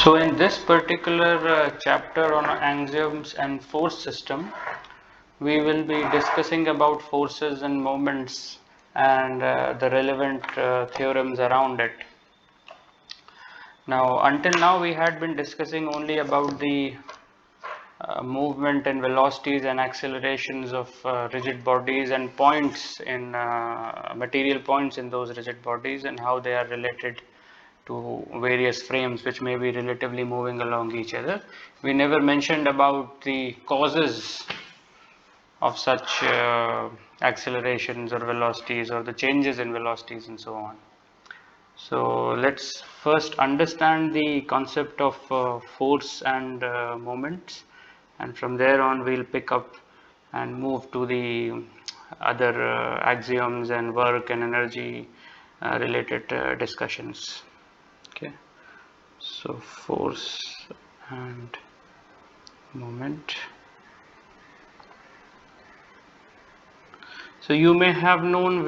So in this particular chapter on axioms and force system, we will be discussing about forces and moments and the relevant theorems around it. Now, until now we had been discussing only about the movement and velocities and accelerations of rigid bodies and points in material points in those rigid bodies and how they are related to various frames which may be relatively moving along each other. We never mentioned about the causes of such accelerations or velocities or the changes in velocities and so on. So let's first understand the concept of force and moments, and from there on we'll pick up and move to the other axioms and work and energy related discussions. Okay, so force and moment. So you may have known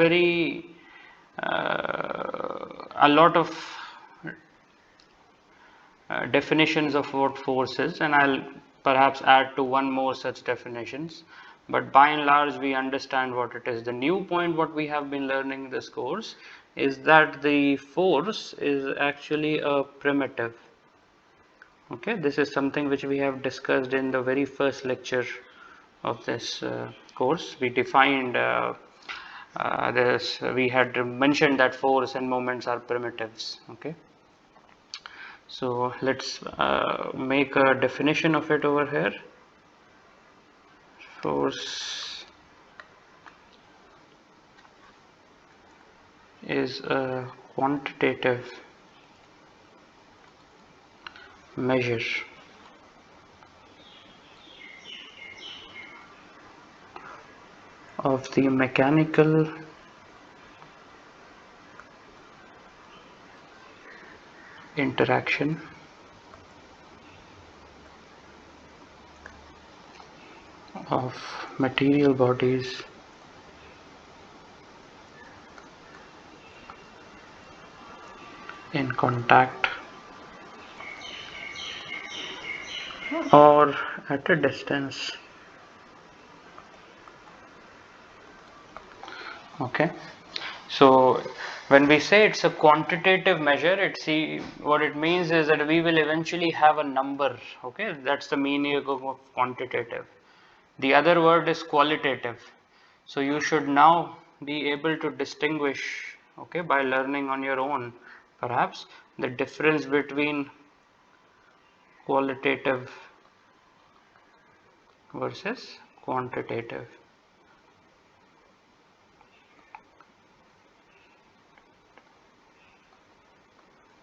a lot of definitions of what force is, and I'll perhaps add to one more such definitions, but by and large we understand what it is. The new point what we have been learning in this course is that the force is actually a primitive. Okay, this is something which we have discussed in the very first lecture of this course. We defined this, we had mentioned that force and moments are primitives. Okay, so let's make a definition of it over here. Force is a quantitative measure of the mechanical interaction of material bodies in contact or at a distance. Okay, so when we say it's a quantitative measure, what it means is that we will eventually have a number. Okay, that's the meaning of quantitative. The other word is qualitative. So you should now be able to distinguish, okay, by learning on your own perhaps, the difference between qualitative versus quantitative.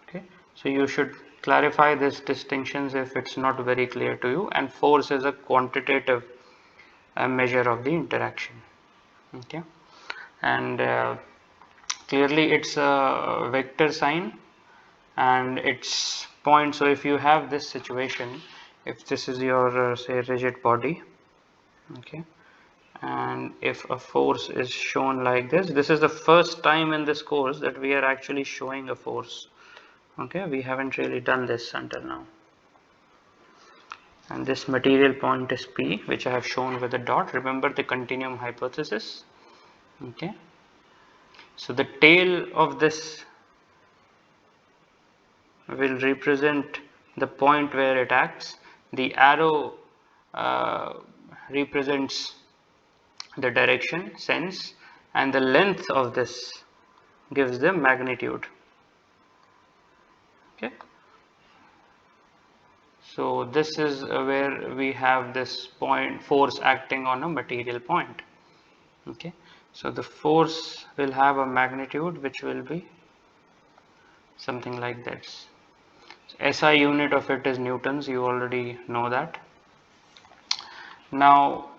Okay, so you should clarify these distinctions if it's not very clear to you. And force is a quantitative measure of the interaction. Okay, and clearly it's a vector sign and its point. So if you have this situation, if this is your say rigid body, okay, and if a force is shown like this is the first time in this course that we are actually showing a force. Okay, we haven't really done this until now. And this material point is P, which I have shown with a dot. Remember the continuum hypothesis. Okay, so the tail of this will represent the point where it acts. The arrow represents the direction, sense, and the length of this gives the magnitude. Okay, so this is where we have this point force acting on a material point. Okay, so the force will have a magnitude which will be something like this. SI unit of it is newtons, you already know that. Now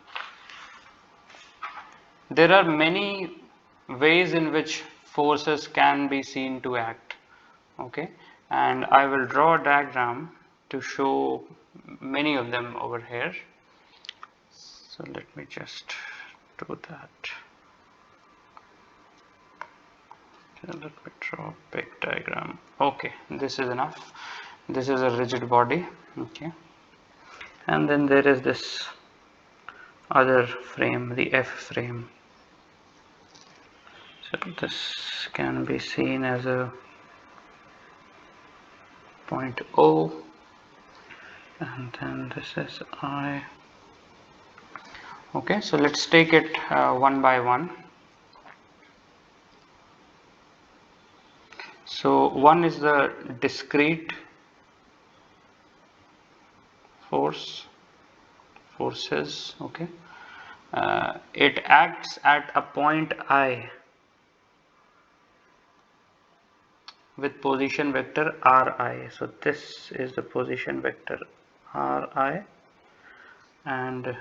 there are many ways in which forces can be seen to act. Okay, and I will draw a diagram to show many of them over here. So let me just do that. Okay, let me draw a big diagram. Okay, this is enough. This is a rigid body, okay, and then there is this other frame, the F frame. So this can be seen as a point O, and then this is I. Okay, so let's take it one by one. So one is the discrete forces, okay. It acts at a point I with position vector Ri. So this is the position vector Ri, and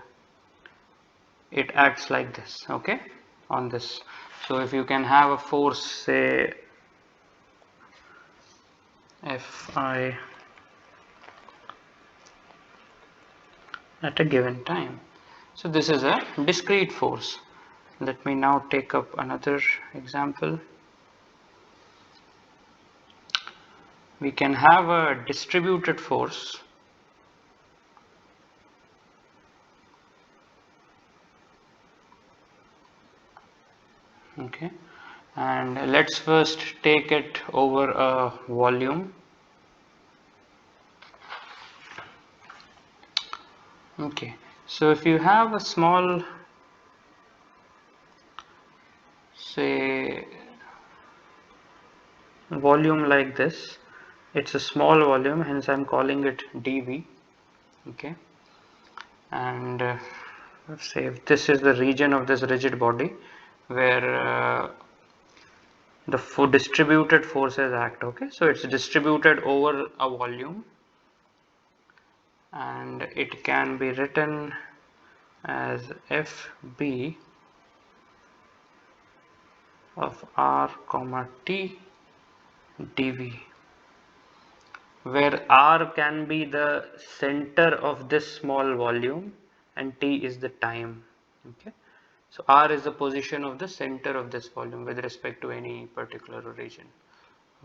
it acts like this, okay, on this. So if you can have a force, say Fi at a given time. So this is a discrete force. Let me now take up another example. We can have a distributed force. Okay, and let's first take it over a volume. Okay, so if you have a small, say, volume like this, it's a small volume, hence I'm calling it dV. Okay, and let's say if this is the region of this rigid body where the distributed forces act. Okay, so it's distributed over a volume, and it can be written as Fb of r comma t dV, where r can be the center of this small volume and t is the time. Okay, so r is the position of the center of this volume with respect to any particular region.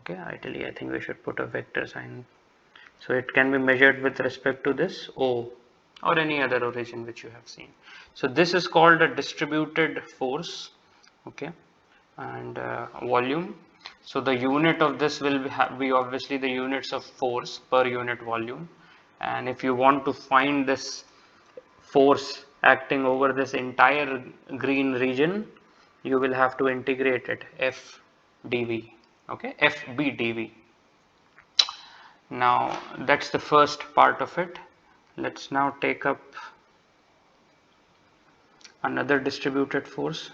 Okay, ideally I think we should put a vector sign. So it can be measured with respect to this O or any other origin which you have seen. So this is called a distributed force, okay, and volume. So the unit of this will be obviously the units of force per unit volume, and if you want to find this force acting over this entire green region, you will have to integrate it F dV, okay, FB dV. Now that's the first part of it. Let's now take up another distributed force.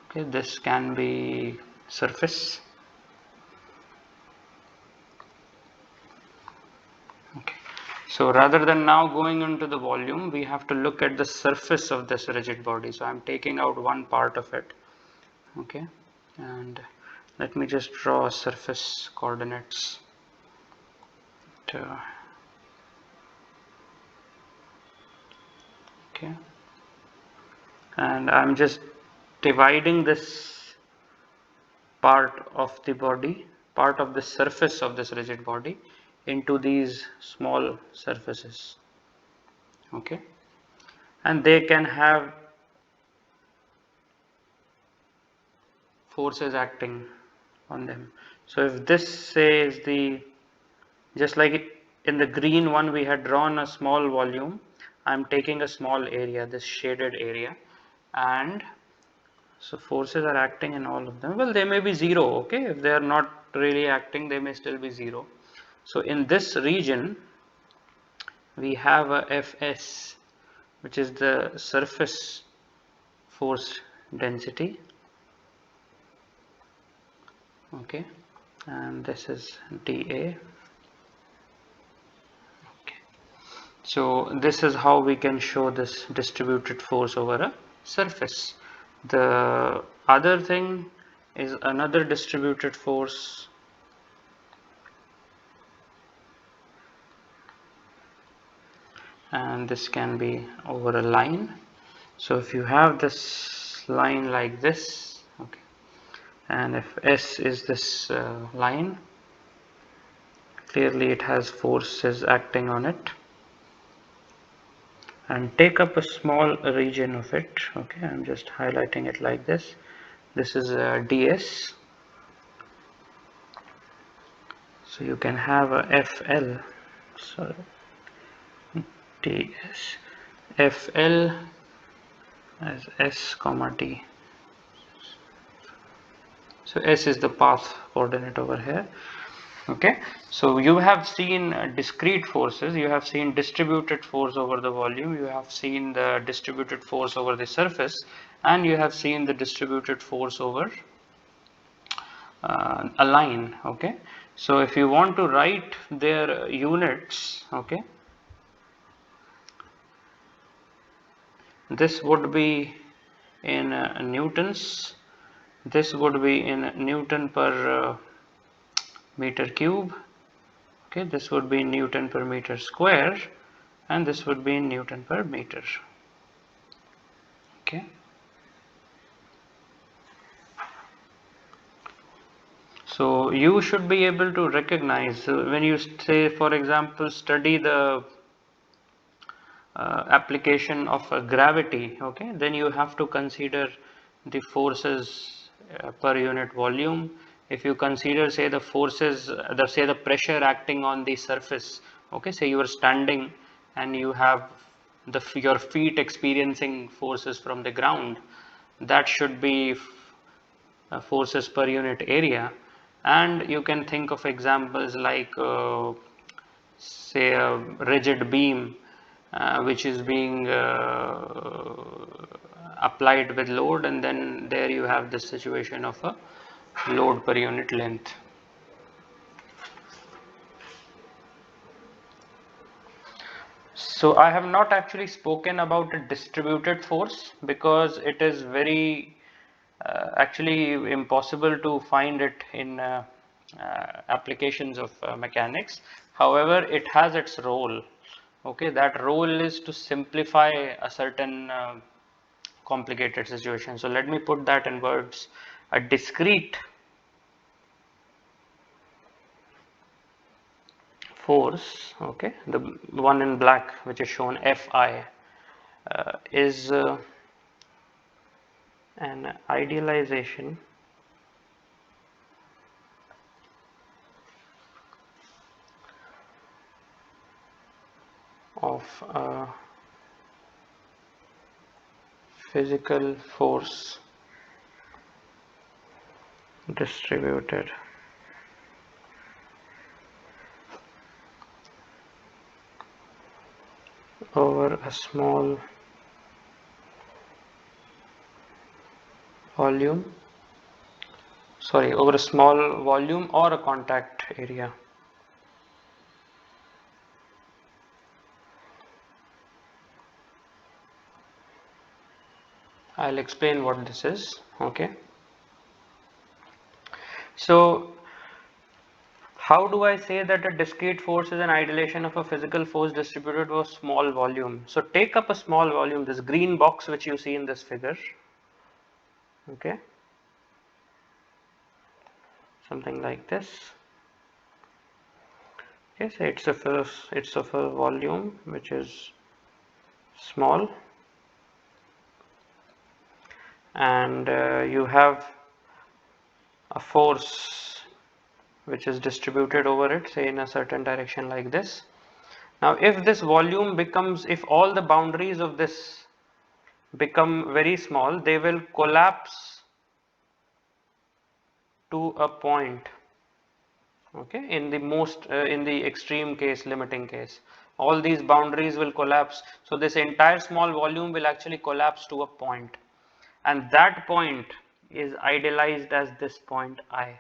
Okay, this can be surface. Okay, so rather than now going into the volume, we have to look at the surface of this rigid body. So I'm taking out one part of it. Okay, and let me just draw surface coordinates. Okay, and I'm just dividing this part of the body, part of the surface of this rigid body into these small surfaces. Okay, and they can have forces acting on them. So if this says just like in the green one we had drawn a small volume, I'm taking a small area, this shaded area, and so forces are acting in all of them. Well, they may be zero, okay, if they are not really acting they may still be zero. So in this region we have a Fs, which is the surface force density, okay, and this is dA. Okay, so this is how we can show this distributed force over a surface. The other thing is another distributed force, and this can be over a line. So if you have this line like this, okay, and if S is this line, clearly it has forces acting on it, and take up a small region of it. Okay, I'm just highlighting it like this. This is ds, so you can have a FL, sorry, ds, FL as S comma T. So S is the path coordinate over here. Okay, so you have seen discrete forces, you have seen distributed force over the volume, you have seen the distributed force over the surface, and you have seen the distributed force over a line. Okay, so if you want to write their units, okay, this would be in newtons, this would be in Newton per meter cube. Okay, this would be Newton per meter square, and this would be in Newton per meter. Okay, so you should be able to recognize when you say, for example, study the application of gravity. Okay, then you have to consider the forces per unit volume. If you consider, say, the forces, the pressure acting on the surface. Okay, say you are standing and you have your feet experiencing forces from the ground, that should be forces per unit area. And you can think of examples like say a rigid beam which is being applied with load, and then there you have this situation of a load per unit length. So I have not actually spoken about a distributed force because it is very actually impossible to find it in applications of mechanics. However, it has its role. Okay, that role is to simplify a certain complicated situation. So let me put that in words. A discrete force, okay, the one in black which is shown, Fi, is an idealization of a physical force distributed over a small volume, sorry, over a small volume or a contact area. I'll explain what this is. Okay, so how do I say that a discrete force is an idealization of a physical force distributed over a small volume? So take up a small volume, this green box which you see in this figure. Okay, something like this. Okay, so it's of a volume which is small, and you have a force which is distributed over it, say in a certain direction like this. Now if this volume becomes, if all the boundaries of this become very small, they will collapse to a point. Okay, in the most in the extreme case, limiting case, all these boundaries will collapse. So this entire small volume will actually collapse to a point, and that point is idealized as this point I.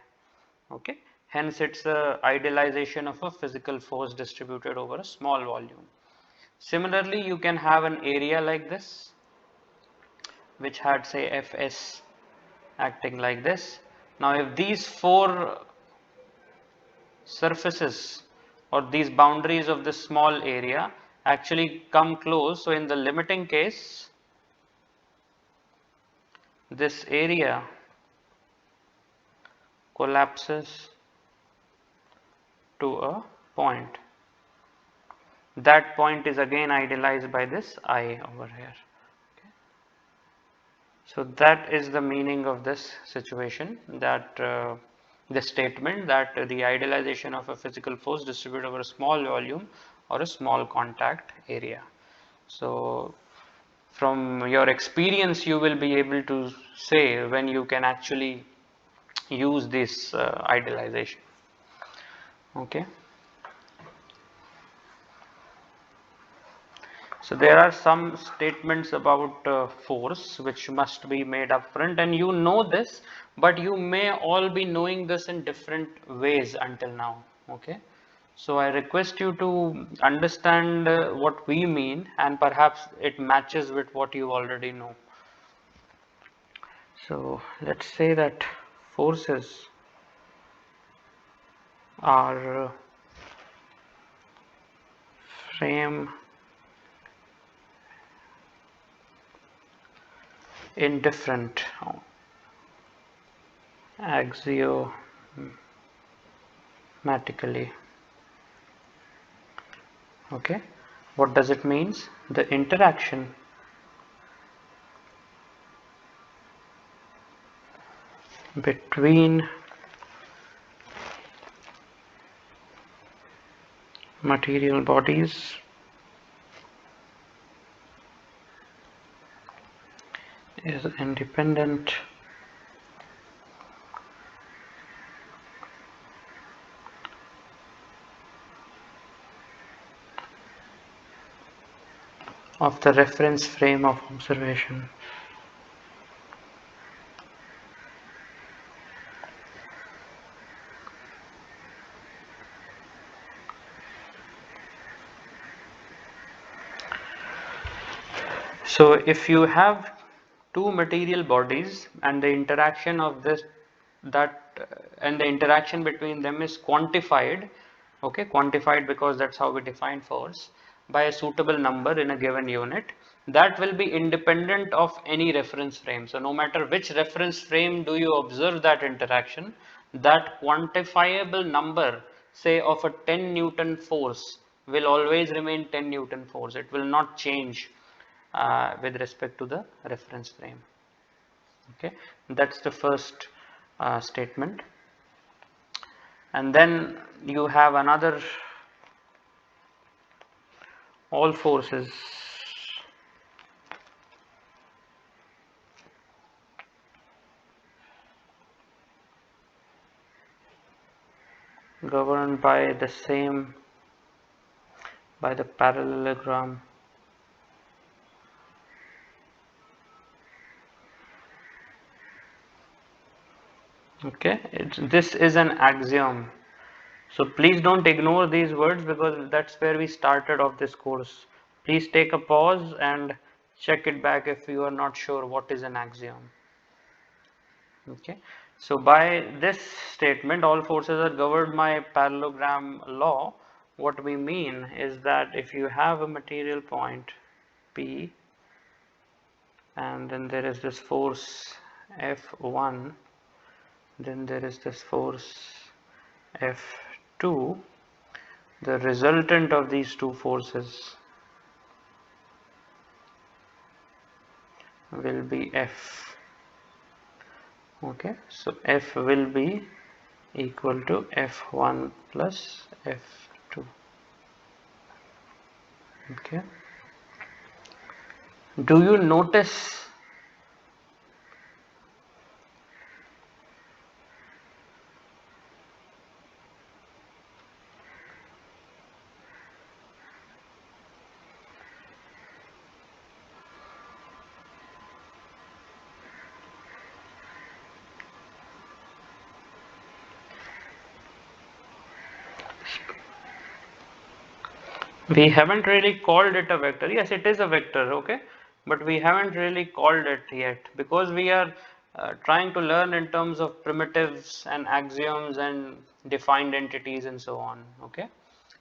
Okay, hence it's a idealization of a physical force distributed over a small volume. Similarly, you can have an area like this which had, say, Fs acting like this. Now if these four surfaces or these boundaries of this small area actually come close, so in the limiting case, this area collapses to a point. That point is again idealized by this I over here. Okay. So that is the meaning of this situation, that the statement that the idealization of a physical force distributed over a small volume or a small contact area. So from your experience you will be able to say when you can actually use this idealization. Okay. So there are some statements about force which must be made upfront, and you know this, but you may all be knowing this in different ways until now. Okay. So I request you to understand what we mean, and perhaps it matches with what you already know. So let's say that forces are frame in different axiomatically. Okay, what does it means? The interaction between material bodies is independent of the reference frame of observation. So if you have two material bodies and the interaction of this and the interaction between them is quantified, okay, quantified because that's how we define force, by a suitable number in a given unit, that will be independent of any reference frame. So no matter which reference frame do you observe that interaction, that quantifiable number, say of a 10 Newton force, will always remain 10 Newton force. It will not change with respect to the reference frame. Okay, that's the first statement. And then you have another, all forces governed by the same, by the parallelogram okay. This is an axiom. So please don't ignore these words because that's where we started off this course. Please take a pause and check it back if you are not sure what is an axiom. Okay. So by this statement, all forces are governed by parallelogram law. What we mean is that if you have a material point P and then there is this force F1, then there is this force F2, the resultant of these two forces will be F. Okay, so F will be equal to F1 plus F2. Okay, do you notice we haven't really called it a vector? Yes, it is a vector, okay, but we haven't really called it yet because we are trying to learn in terms of primitives and axioms and defined entities and so on. Okay,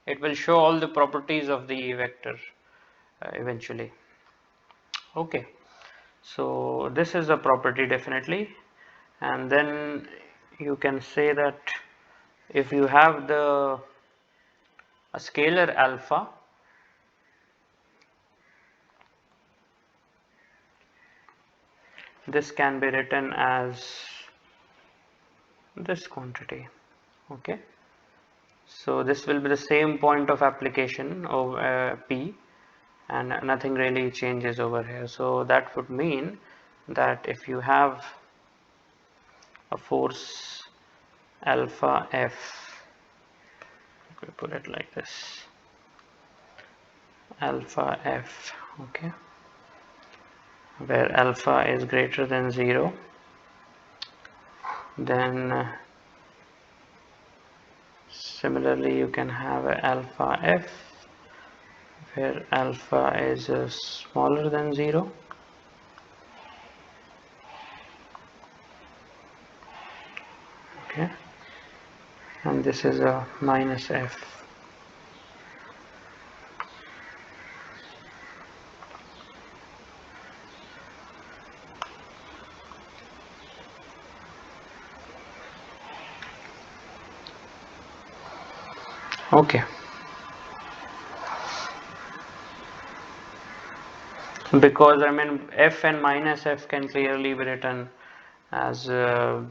it will show all the properties of the vector eventually. Okay, so this is a property definitely, and then you can say that if you have a scalar alpha, this can be written as this quantity. Okay, so this will be the same point of application of P, and nothing really changes over here. So that would mean that if you have a force alpha F, we put it like this, alpha F, okay, where alpha is greater than 0, then similarly you can have a alpha F where alpha is smaller than 0, okay, and this is a minus F. Okay, because I mean F and minus F can clearly be written as okay,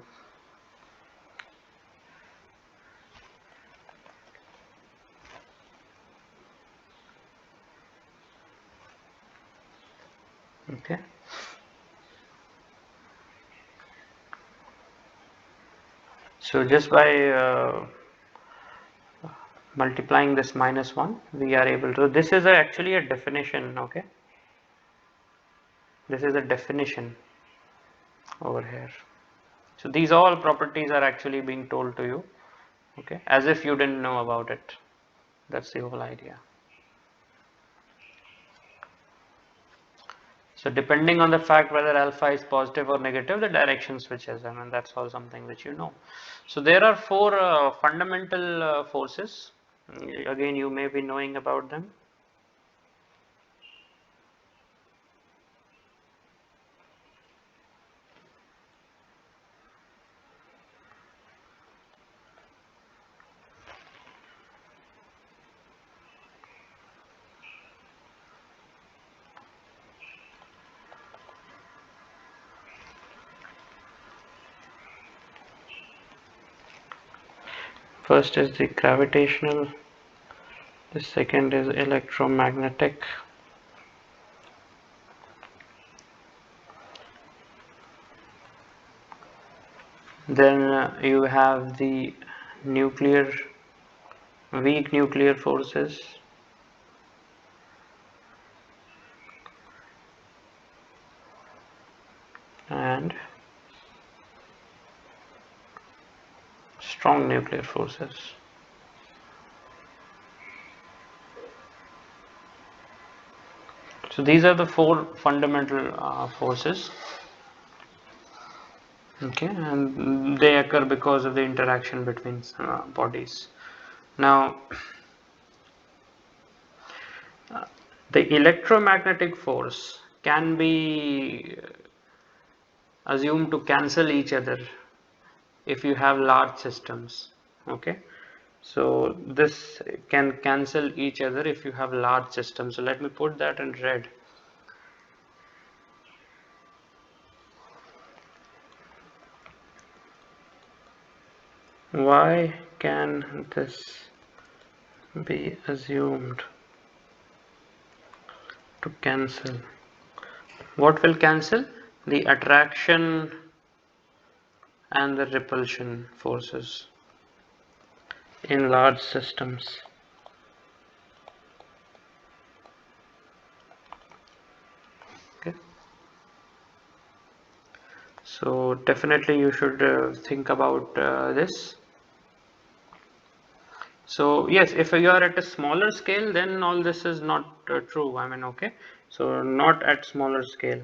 so just by multiplying this minus 1 we are able to, this is actually a definition, okay, this is a definition over here. So these all properties are actually being told to you, okay, as if you didn't know about it. That's the whole idea. So depending on the fact whether alpha is positive or negative, the direction switches. I mean, that's all something which you know. So there are four fundamental forces. Again, you may be knowing about them. First is the gravitational, the second is electromagnetic, then you have the nuclear, weak nuclear forces, and strong nuclear forces. So these are the four fundamental forces, okay, and they occur because of the interaction between bodies. Now the electromagnetic force can be assumed to cancel each other if you have large systems, okay, so this can cancel each other if you have large systems. So let me put that in red. Why can this be assumed to cancel? What will cancel? The attraction and the repulsion forces in large systems. Okay. So definitely you should think about this. So yes, if you are at a smaller scale, then all this is not true. I mean, okay. So not at smaller scale.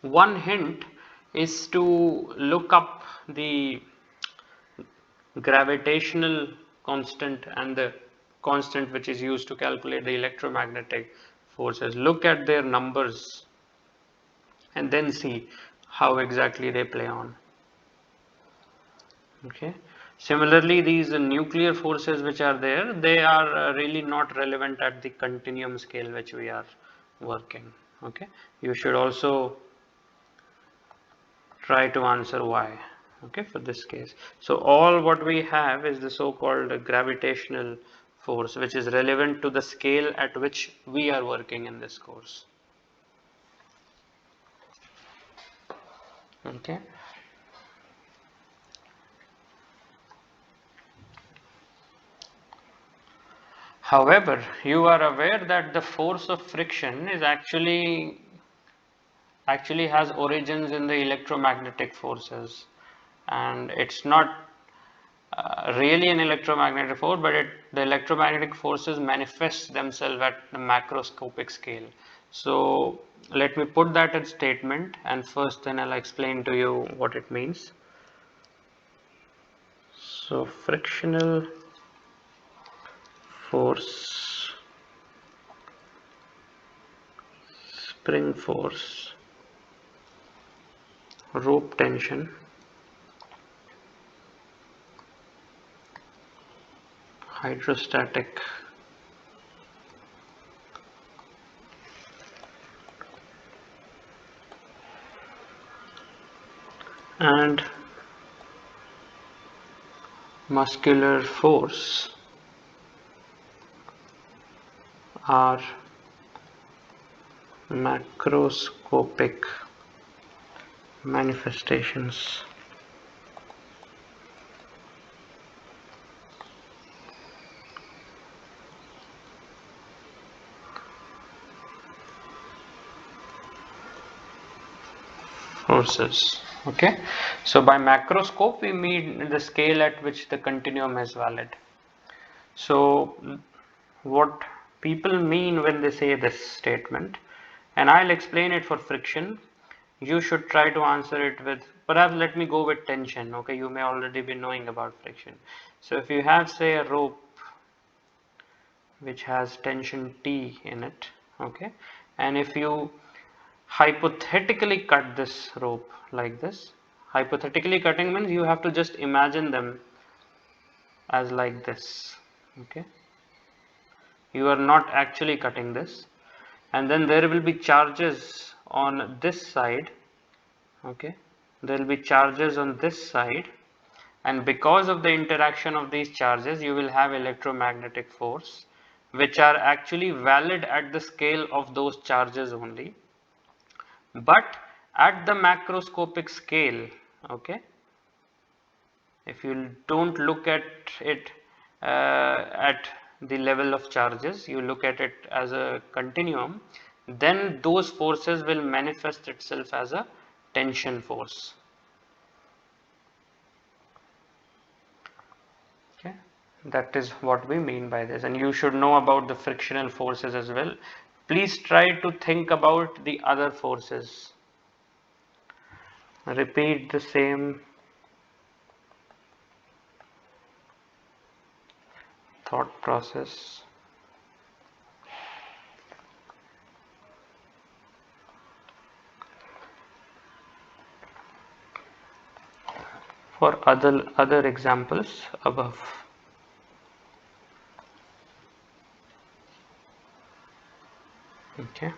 One hint is to look up the gravitational constant and the constant which is used to calculate the electromagnetic forces. Look at their numbers and then see how exactly they play on. Okay. Similarly, these nuclear forces which are there, they are really not relevant at the continuum scale which we are working. Okay. You should also try to answer why. Okay, for this case. So all what we have is the so-called gravitational force, which is relevant to the scale at which we are working in this course. Okay. However, you are aware that the force of friction is actually has origins in the electromagnetic forces, and it's not really an electromagnetic force, but the electromagnetic forces manifest themselves at the macroscopic scale. So let me put that in statement, and first then I'll explain to you what it means. So frictional force, spring force, rope tension, hydrostatic and muscular force are macroscopic manifestations forces. Okay, so by macroscope we mean the scale at which the continuum is valid. So what people mean when they say this statement, and I'll explain it for friction. You should try to answer it with, perhaps let me go with tension. Okay, you may already be knowing about friction. So if you have, say, a rope which has tension T in it, okay, and if you hypothetically cut this rope like this, hypothetically cutting means you have to just imagine them as like this. Okay, you are not actually cutting this, and then there will be charges on this side. Okay, there will be charges on this side, and because of the interaction of these charges you will have electromagnetic force which are actually valid at the scale of those charges only, but at the macroscopic scale, okay, if you don't look at it at the level of charges, you look at it as a continuum, then those forces will manifest itself as a tension force. Okay, that is what we mean by this, and you should know about the frictional forces as well. Please try to think about the other forces. Repeat the same thought process. For other examples above. Okay.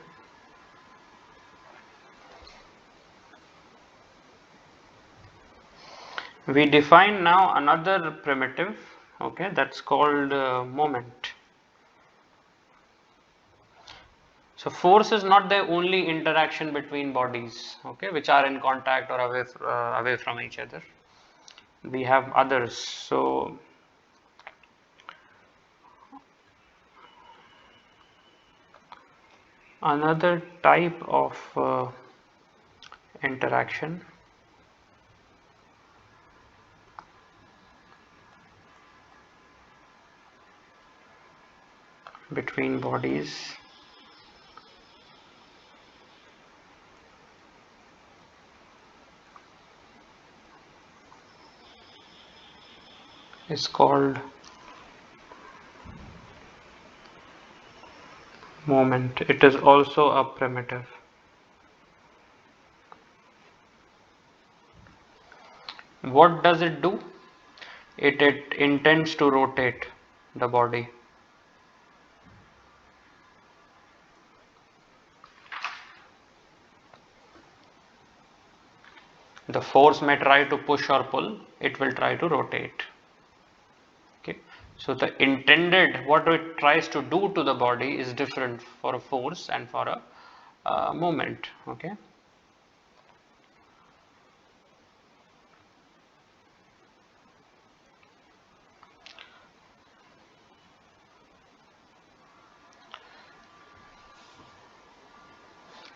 We define now another primitive, okay, that's called moment. So force is not the only interaction between bodies, okay, which are in contact or away from each other. We have others. So another type of interaction between bodies is called moment. It is also a primitive. What does it do? It intends to rotate the body. The force may try to push or pull, it will try to rotate. Okay. So the intended, what it tries to do to the body is different for a force and for a moment. Okay.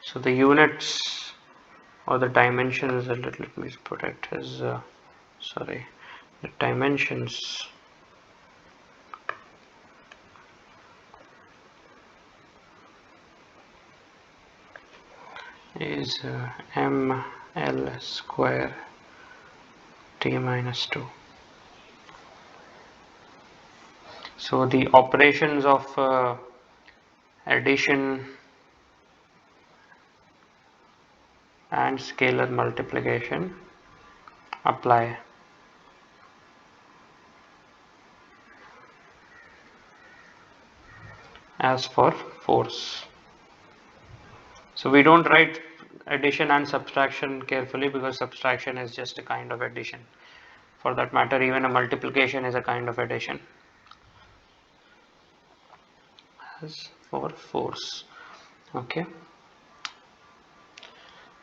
So the units or the dimensions, let me put it as sorry, the dimensions is ml square t minus 2. So the operations of addition and scalar multiplication apply. As for force, so we don't write addition and subtraction carefully because subtraction is just a kind of addition. For that matter, even a multiplication is a kind of addition. As for force, okay.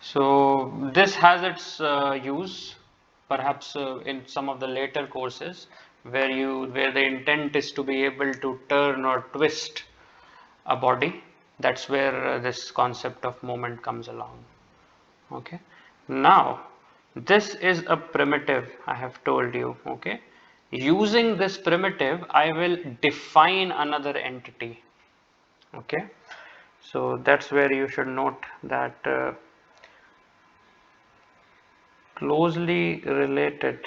So this has its use perhaps in some of the later courses where the intent is to be able to turn or twist a body. That's where this concept of moment comes along. Okay. Now this is a primitive, I have told you. Okay. Using this primitive, I will define another entity. Okay. So that's where you should note that closely related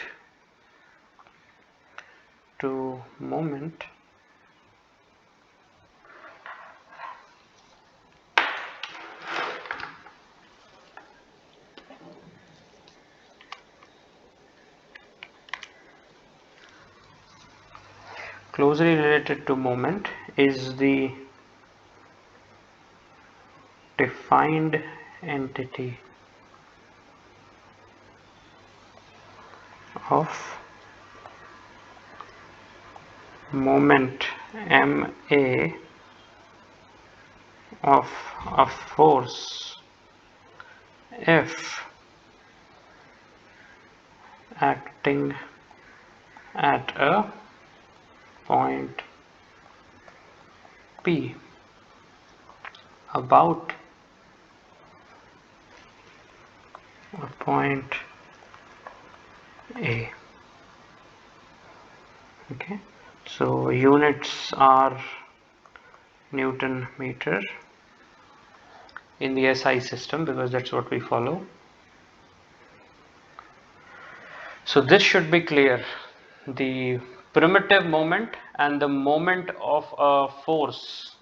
to moment is the defined entity of moment ma of a force F acting at a point P about a point A. Okay, so units are Newton meter in the SI system because that's what we follow. So this should be clear. The primitive moment and the moment of a force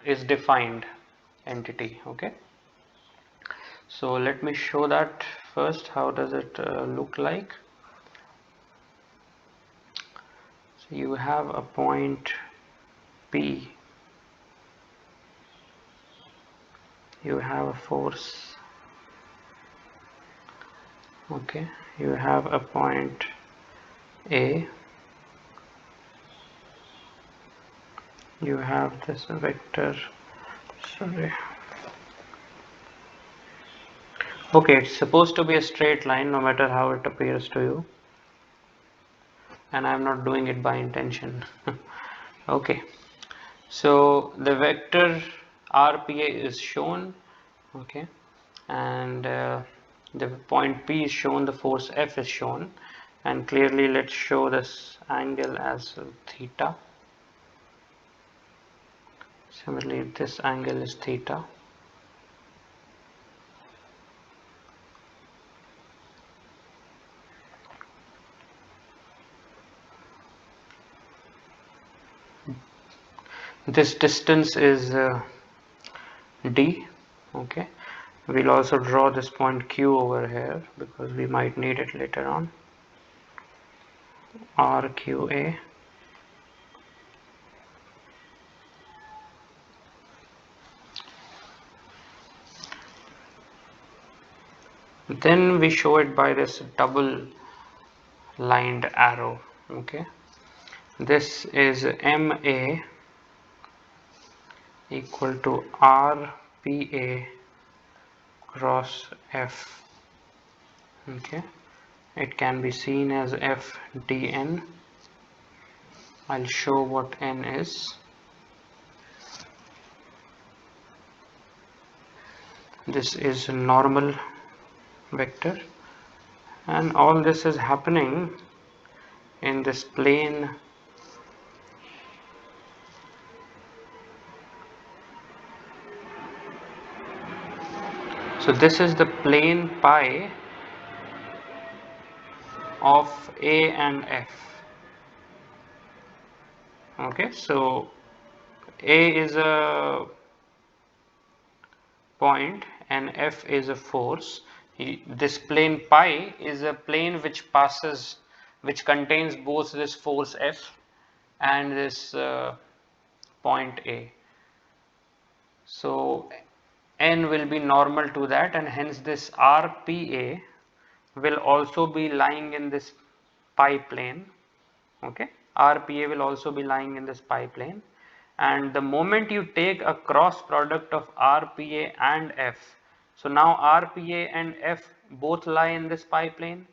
is defined entity. Okay, so let me show that first. How does it look like? So you have a point P, you have a force, okay, you have a point A, you have this vector, sorry, okay, it's supposed to be a straight line no matter how it appears to you, and I'm not doing it by intention. Okay, so the vector RPA is shown, okay, and the point P is shown, the force F is shown, and clearly let's show this angle as theta. Similarly, this angle is theta. This distance is d, okay. We'll also draw this point Q over here because we might need it later on. RQA. Then we show it by this double lined arrow. Okay, this is MA equal to RPA cross F. Okay, it can be seen as FDN. I'll show what N is. This is a normal vector, and all this is happening in this plane so this is the plane pi of A and F. Okay, so A is a point and F is a force. This plane pi is a plane which contains both this force F and this point A. So N will be normal to that, and hence this RPA will also be lying in this pi plane. Okay, RPA will also be lying in this pi plane, and the moment you take a cross product of RPA and F, so now RPA and F both lie in this pi plane.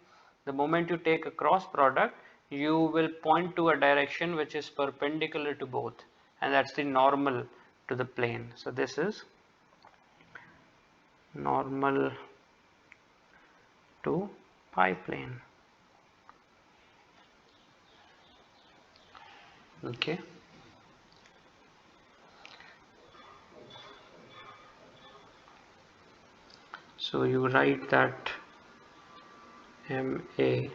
The moment you take a cross product, you will point to a direction which is perpendicular to both, and that's the normal to the plane. So this is normal to pi plane. Okay, so you write that MA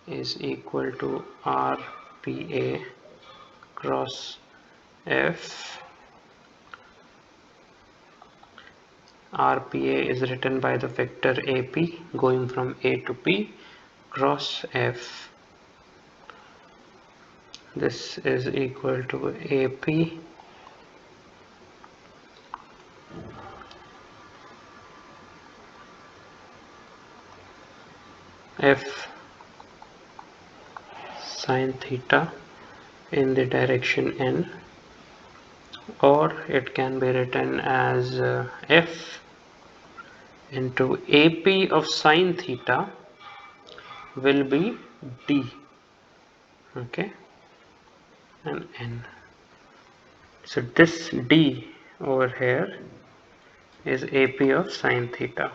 is equal to RPA cross F. RPA is written by the vector AP going from A to P cross F. This is equal to AP F sine theta in the direction N, or it can be written as F into AP of sine theta will be D. Okay, and N. So this D over here is AP of sine theta.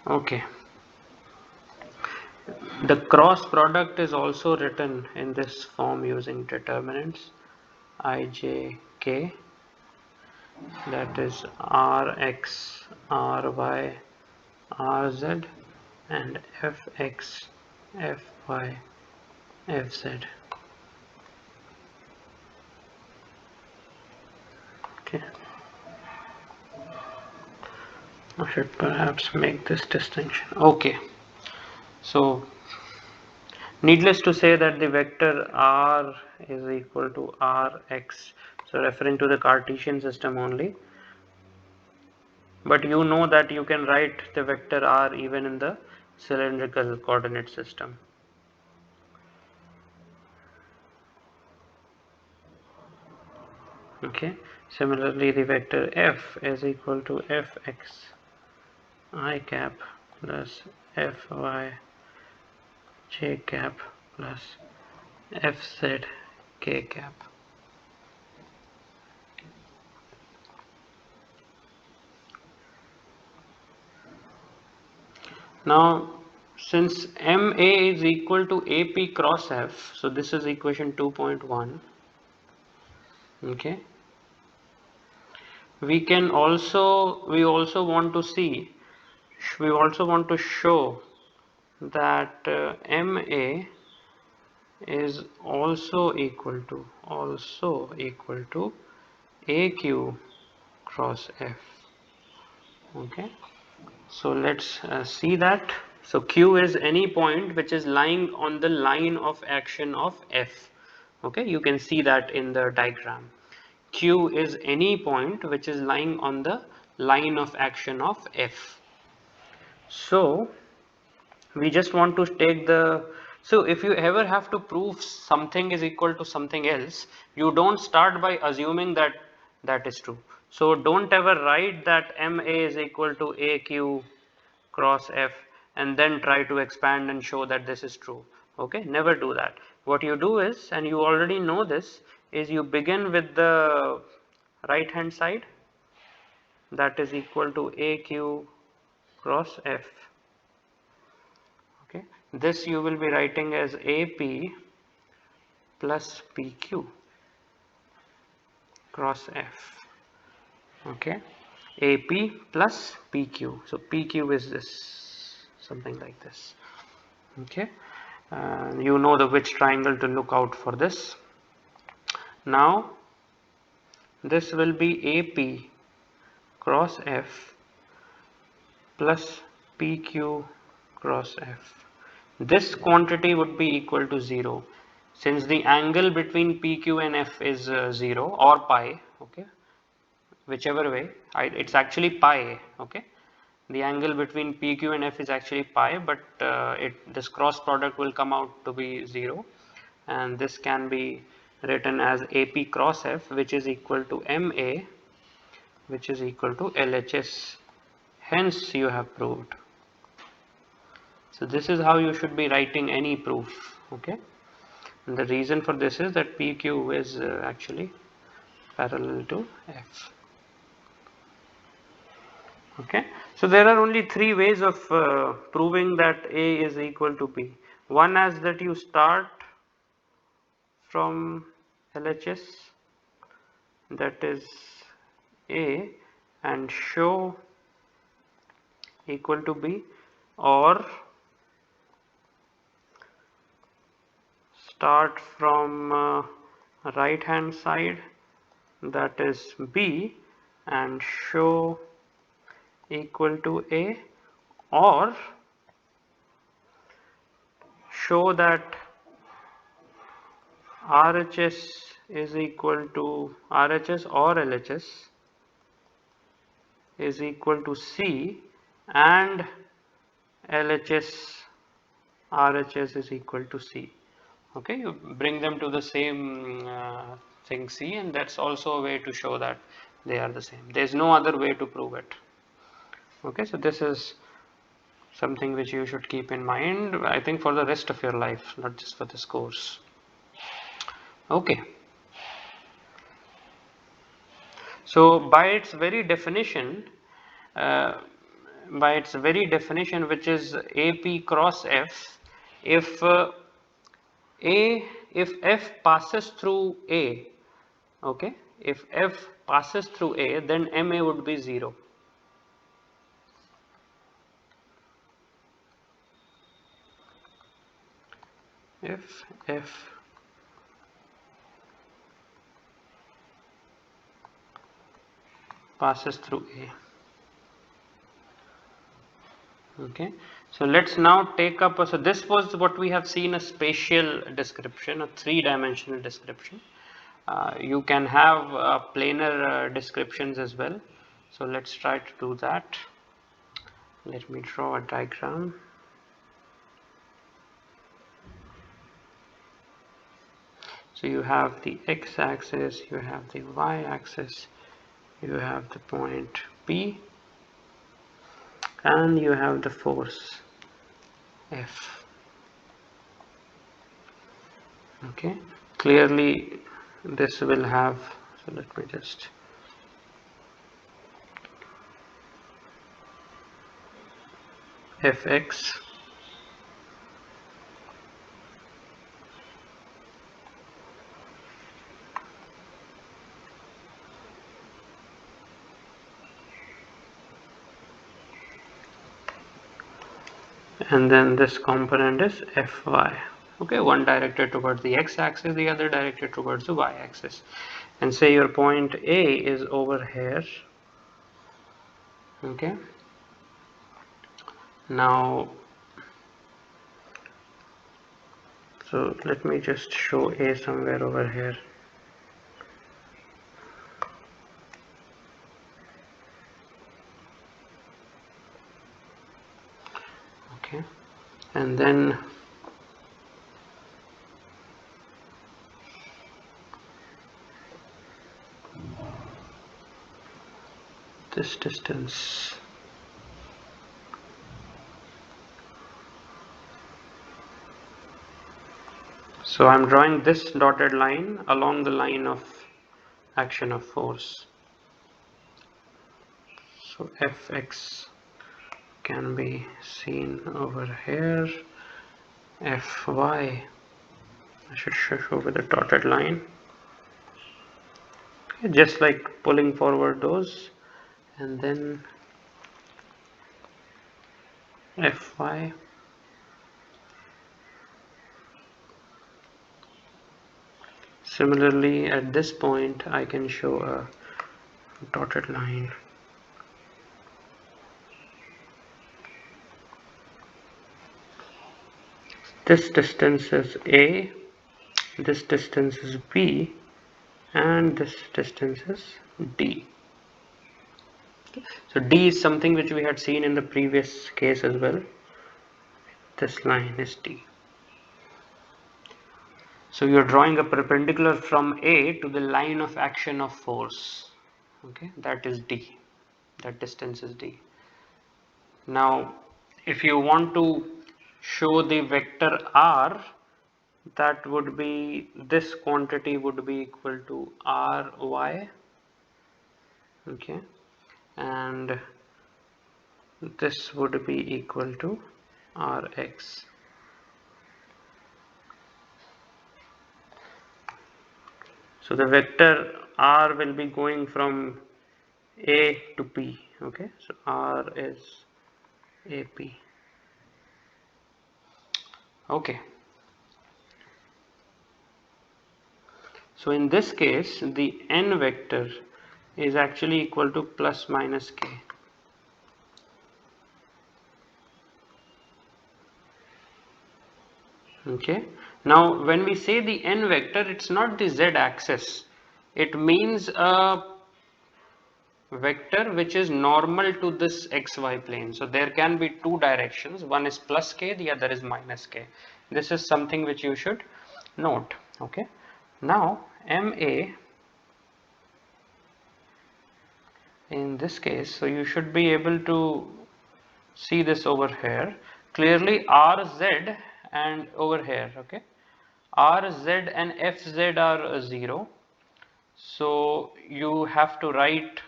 Okay, the cross product is also written in this form using determinants IJK, that is Rx, Ry, Rz, and Fx, Fy, Fz. Okay, I should perhaps make this distinction. Okay, so needless to say that the vector R is equal to Rx, so referring to the Cartesian system only, but you know that you can write the vector R even in the cylindrical coordinate system. Okay, similarly the vector F is equal to Fx I cap plus Fy j cap plus Fz k cap. Now since MA is equal to AP cross F, so this is equation 2.1. Okay, we also want to show that MA is also equal to AQ cross F. Okay, so let's see that. So Q is any point which is lying on the line of action of F. Okay, you can see that in the diagram. Q is any point which is lying on the line of action of F. So we just want to take the, so if you ever have to prove something is equal to something else, you don't start by assuming that that is true. So don't ever write that MA is equal to AQ cross F and then try to expand and show that this is true. Okay, never do that. What you do is, and you already know this, is you begin with the right hand side, that is equal to AQ cross F. Okay, this you will be writing as AP plus PQ cross F. Okay, AP plus PQ. So PQ is this, something like this. Okay, you know the which triangle to look out for this. Now this will be AP cross F plus PQ cross F. This quantity would be equal to 0 since the angle between PQ and F is 0 or pi. Okay, whichever way, it's actually pi. Okay, the angle between PQ and F is actually pi, but this cross product will come out to be 0, and this can be written as AP cross F, which is equal to MA, which is equal to LHS. Hence you have proved. So this is how you should be writing any proof. Okay, and the reason for this is that PQ is actually parallel to F. Okay, so there are only three ways of proving that A is equal to P. One is that you start from LHS, that is A, and show equal to B, or start from right hand side, that is B, and show equal to A, or show that RHS is equal to RHS or LHS is equal to C, and LHS RHS is equal to C. Okay, you bring them to the same thing C, and that's also a way to show that they are the same. There is no other way to prove it. Okay, so this is something which you should keep in mind, I think, for the rest of your life, not just for this course. Okay, so by its very definition, which is AP cross F, if F passes through A, okay, if F passes through A, then MA would be 0. If F passes through A. Okay, so let's now take up, so this was what we have seen, a spatial description, a three-dimensional description. You can have planar descriptions as well. So let's try to do that. Let me draw a diagram. So you have the x-axis, you have the y-axis, you have the point P, and you have the force F. Okay, clearly this will have, so let me just Fx and then this component is Fy. Okay, one directed towards the x-axis, the other directed towards the y-axis. and say your point A is over here. Okay, now so let me just show A somewhere over here. Okay, and then this distance. So I'm drawing this dotted line along the line of action of force. So Fx can be seen over here. Fy, I should show with a dotted line. Okay, just like pulling forward those, and then Fy. Similarly, at this point, I can show a dotted line. This distance is A, this distance is B, and this distance is D. So D is something which we had seen in the previous case as well. This line is D. So you're drawing a perpendicular from A to the line of action of force. Okay, that is D. That distance is D. Now, if you want to show the vector R, that would be, this quantity would be equal to Ry. Okay, and this would be equal to Rx. So the vector R will be going from A to P. Okay, so R is AP. Okay, so in this case the n vector is actually equal to plus minus k. Okay, now when we say the n vector, it's not the z axis, it means a vector which is normal to this xy plane. So there can be two directions, one is plus k, the other is minus k. This is something which you should note. Okay, now MA in this case, so you should be able to see this over here clearly, RZ and over here. Okay, RZ and FZ are 0, so you have to write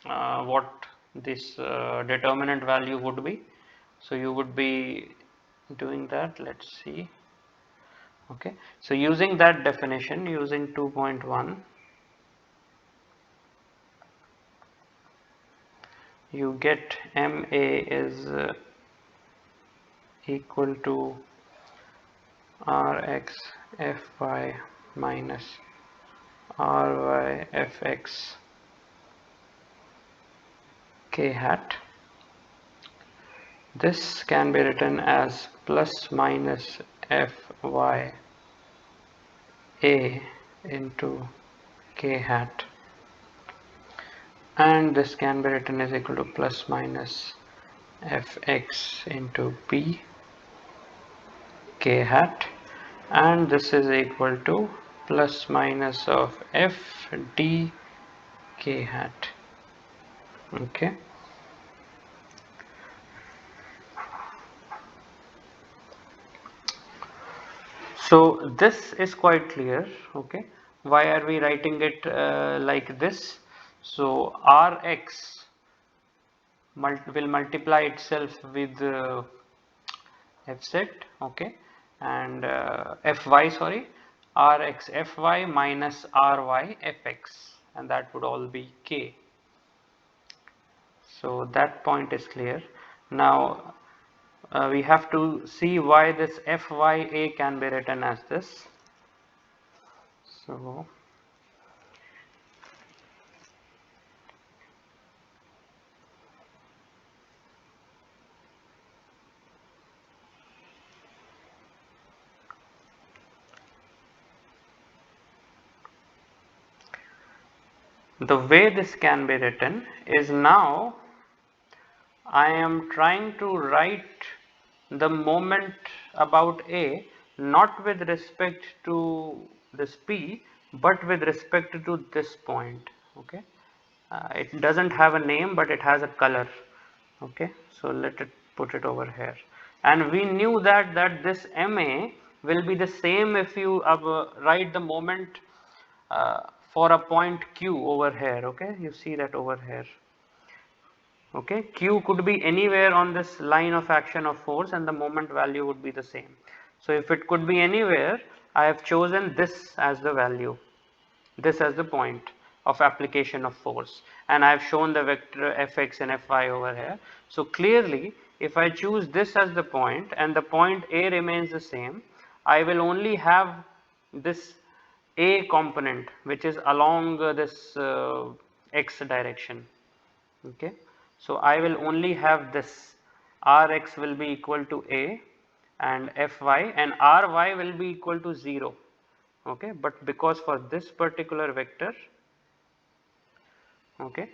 what this determinant value would be. So you would be doing that. Let's see. Okay, so using that definition, using 2.1, you get MA is equal to Rx Fy minus Ry Fx k hat. This can be written as plus minus Fy A into k hat, and this can be written as equal to plus minus Fx into B k hat, and this is equal to plus minus of F d k hat. Okay, so this is quite clear. Okay, why are we writing it like this? So Rx will multiply itself with Fz. Okay, and Fy, sorry, Rx Fy minus Ry Fx, and that would all be k. So that point is clear. Now we have to see why this Fya can be written as this. So The way this can be written is, now I am trying to write the moment about A not with respect to this P but with respect to this point. Okay, it doesn't have a name but it has a color. Okay, so let it put it over here, and we knew that this MA will be the same if you write the moment for a point Q over here. Okay, you see that over here. Okay, Q could be anywhere on this line of action of force and the moment value would be the same. So if it could be anywhere, I have chosen this as the value, this as the point of application of force, and I have shown the vector fx and fy over here. So clearly if I choose this as the point and the point A remains the same, I will only have this A component which is along this x direction. Okay, so I will only have this Rx will be equal to A and Fy, and Ry will be equal to 0. Okay, but because for this particular vector, okay,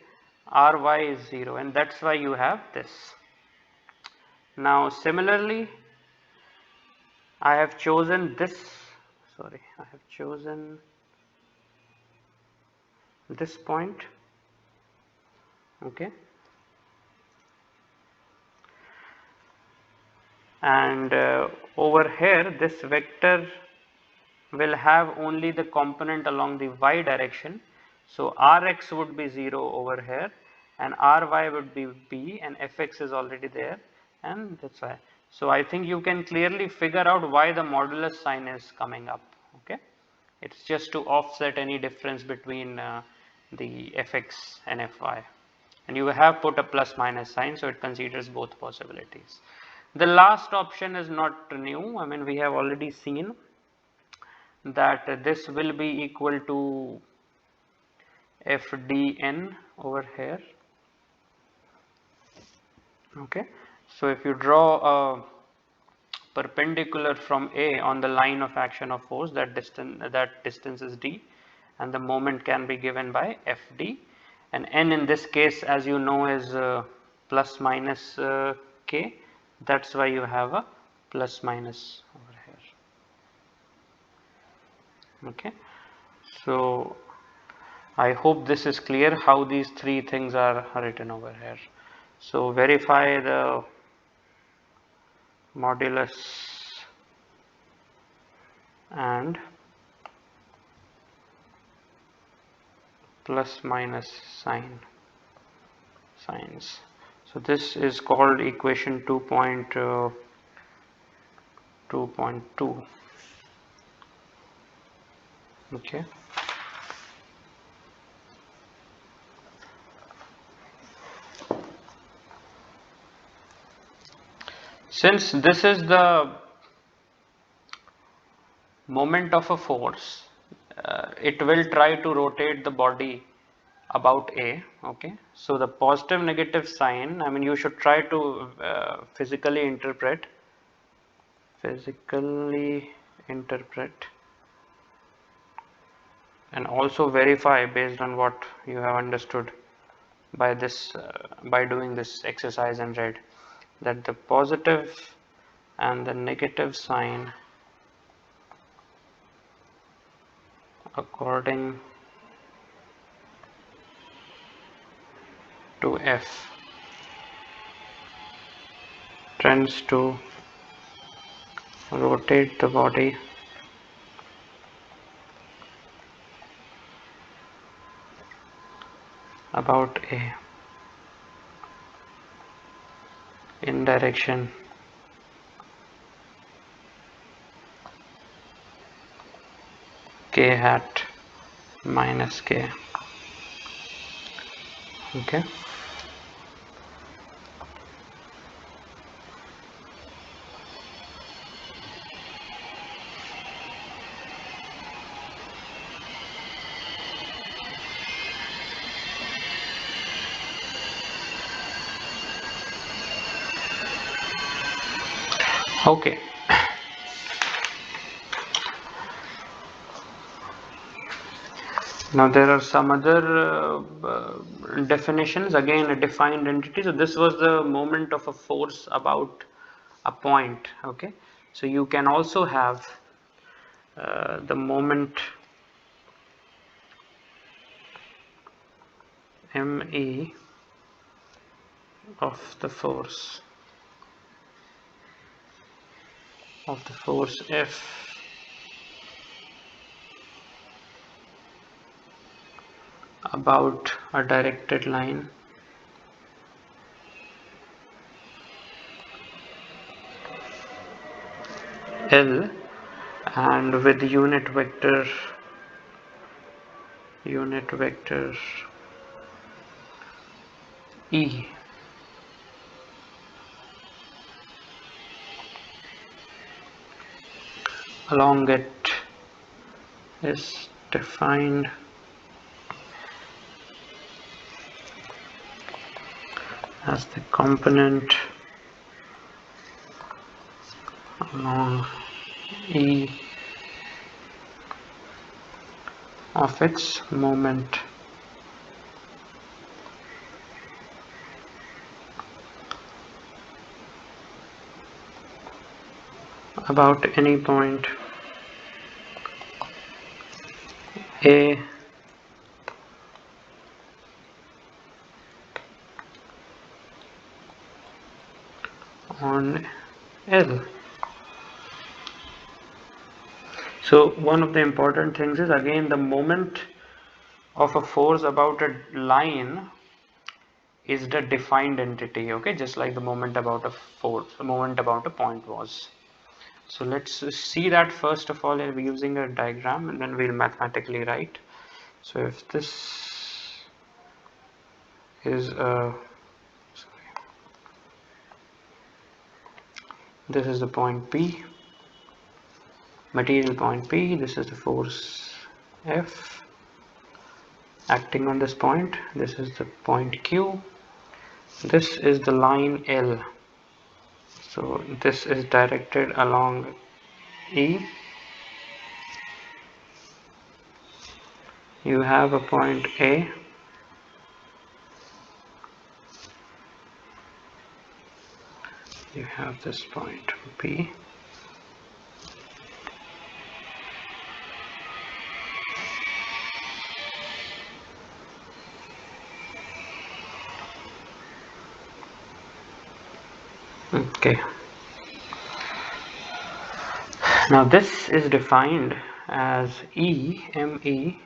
Ry is 0, and that's why you have this. Now similarly I have chosen this, sorry, I have chosen this point. Okay, and over here this vector will have only the component along the y direction. So Rx would be 0 over here and Ry would be B, and Fx is already there, and that's why. So I think you can clearly figure out why the modulus sign is coming up. Okay, it's just to offset any difference between the Fx and Fy, and you have put a plus minus sign, so it considers both possibilities. The last option is not new. I mean, we have already seen that this will be equal to Fdn over here. Okay, so if you draw a perpendicular from A on the line of action of force, that distance is d, and the moment can be given by Fd, and n in this case, as you know, is plus minus k. That's why you have a plus minus over here. Okay, so I hope this is clear how these three things are written over here. So verify the modulus and plus minus signs. So this is called equation 2.2. Okay. Since this is the moment of a force, it will try to rotate the body about A. Okay, so the positive negative sign, I mean, you should try to physically interpret and also verify based on what you have understood by this by doing this exercise and read, that the positive and the negative sign according to F tends to rotate the body about A in direction k hat minus k. Okay, okay. Now there are some other definitions. Again, a defined entity. So this was the moment of a force about a point. Okay, so you can also have the moment me of the force F about a directed line L, and with unit vector E along it is defined as the component along E of its moment about any point A on L. So one of the important things is, again, the moment of a force about a line is the defined entity. Okay, just like the moment about a force, the moment about a point was. So let's see that first of all using a diagram, and then we'll mathematically write. So if this is this is the point P, material point P, this is the force F acting on this point, this is the point Q, this is the line L. So this is directed along E. You have a point A, you have this point B, okay. Now this is defined as me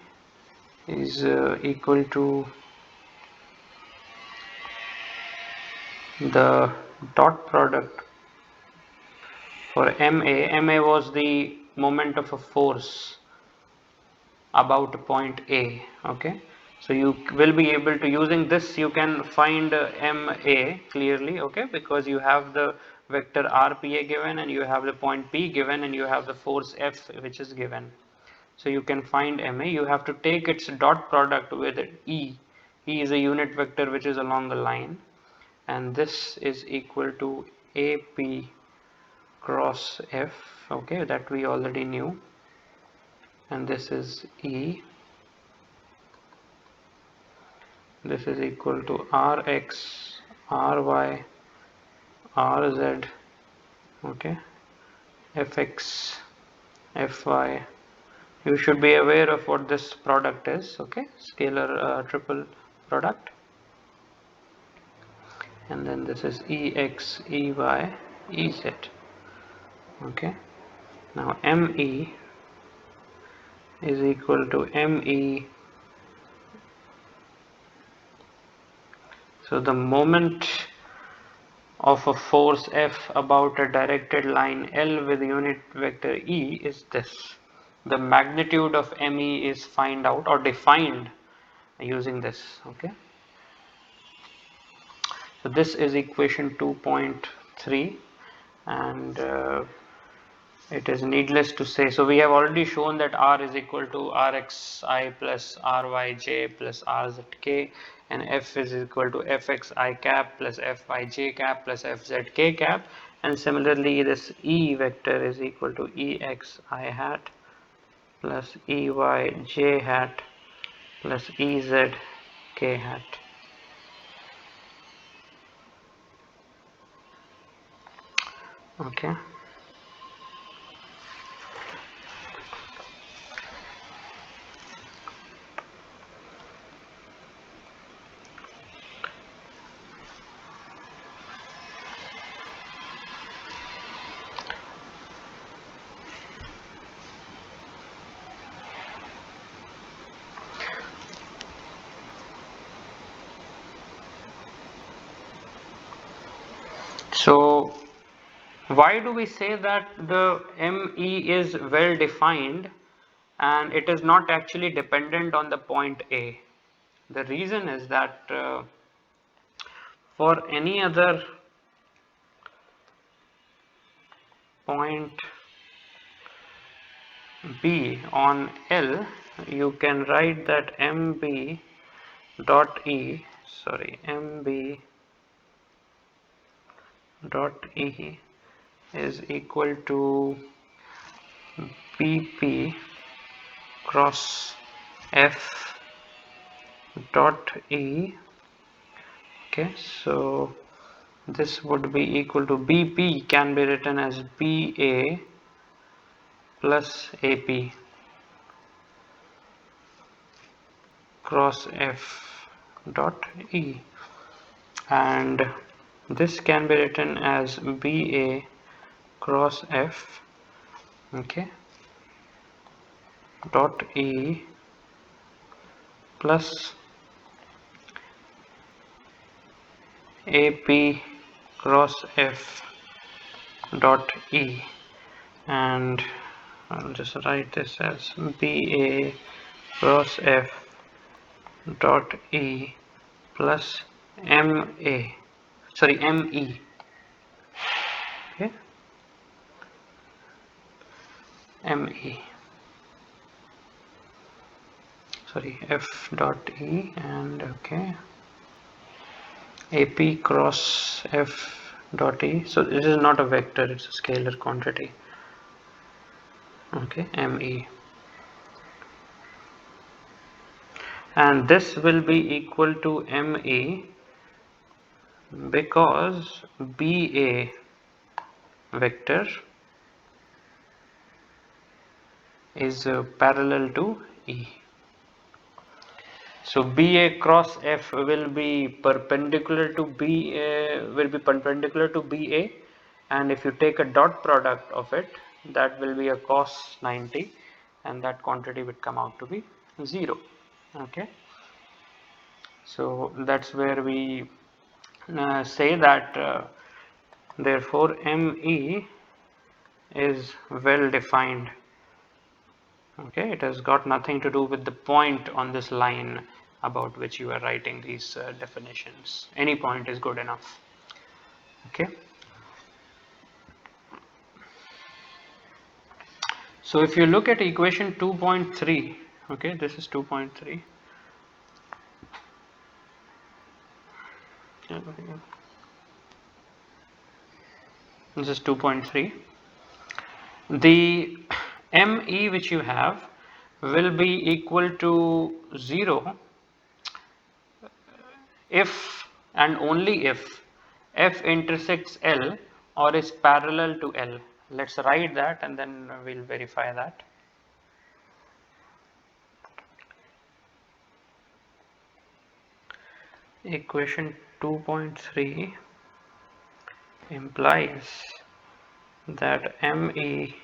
is equal to the dot product for ma was the moment of a force about a point A. Okay, so you will be able to, using this you can find ma clearly. Okay, because you have the vector rpa given, and you have the point P given, and you have the force F which is given. So you can find ma. You have to take its dot product with E. E is a unit vector which is along the line, and this is equal to AP cross F. Okay, that we already knew, and this is E. This is equal to Rx, Ry, Rz, okay, Fx, Fy. You should be aware of what this product is, okay, scalar triple product. And then this is Ex, Ey, Ez, okay. Now Me is equal to Me. So the moment of a force F about a directed line L with unit vector E is this. The magnitude of Me is find out or defined using this. Okay. So this is equation 2.3, and it is needless to say. So we have already shown that R is equal to Rxi plus Ryj plus Rzk, and F is equal to Fxi cap plus Fyj cap plus Fzk cap, and similarly this E vector is equal to Exi hat plus Eyj hat plus Ez k hat. Okay. So why do we say that the ME is well defined and it is not actually dependent on the point A? The reason is that for any other point B on L, you can write that MB dot E, MB dot E is equal to BP cross F dot E. Okay, so this would be equal to BP can be written as BA plus AP cross F dot E, and this can be written as BA cross F, okay, dot E plus AP cross F dot E, and I'll just write this as BA cross F dot E plus ME, okay, F dot E, and okay, AP cross F dot E. So this is not a vector, it's a scalar quantity. Okay, ME, and this will be equal to ME because BA vector is parallel to E. So BA cross F will be perpendicular to BA, and if you take a dot product of it, that will be a cos 90, and that quantity would come out to be 0. Okay, so that's where we say that therefore ME is well defined. Okay, it has got nothing to do with the point on this line about which you are writing these definitions. Any point is good enough. Okay, so if you look at equation 2.3, okay, this is 2.3. This is 2.3. The ME which you have will be equal to 0 if and only if F intersects L or is parallel to L. Let's write that and then we'll verify that. Equation 2.3 implies that ME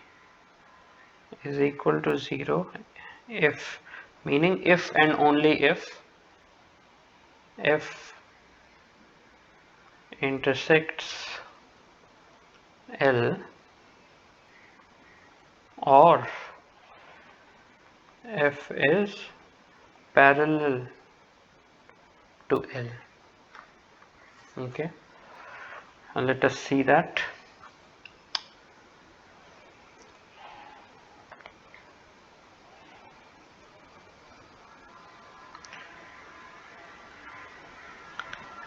is equal to 0 if, meaning if and only if F intersects L or F is parallel to L. Okay, and let us see that.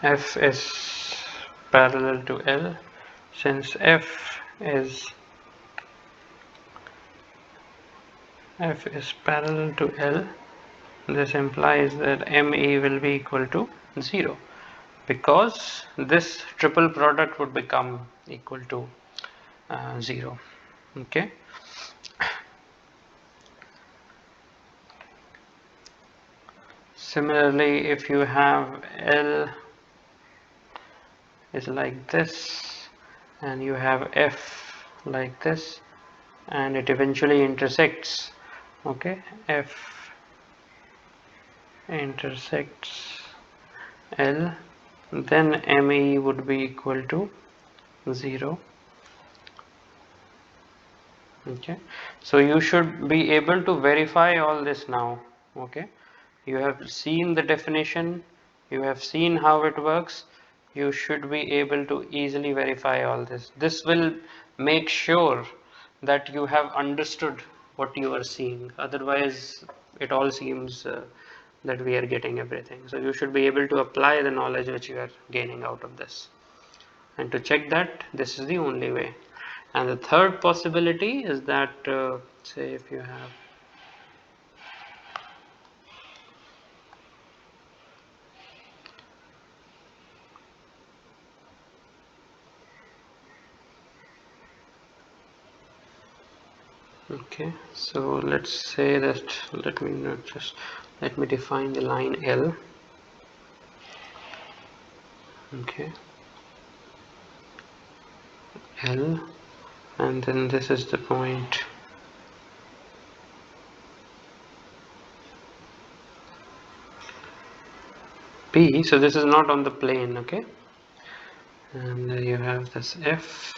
F is parallel to L. Since F is parallel to L, this implies that ME will be equal to 0, because this triple product would become equal to 0. Okay. Similarly, if you have L is like this and you have F like this, and it eventually intersects, okay, F intersects L, then ME would be equal to 0. Okay, so you should be able to verify all this now. Okay, you have seen the definition, you have seen how it works, you should be able to easily verify all this. This will make sure that you have understood what you are seeing, otherwise it all seems that we are getting everything. So you should be able to apply the knowledge which you are gaining out of this, and to check that, this is the only way. And the third possibility is that say if you have okay, so let's say that, let me define the line L. Okay, L, and then this is the point P, so this is not on the plane. Okay, and then you have this F,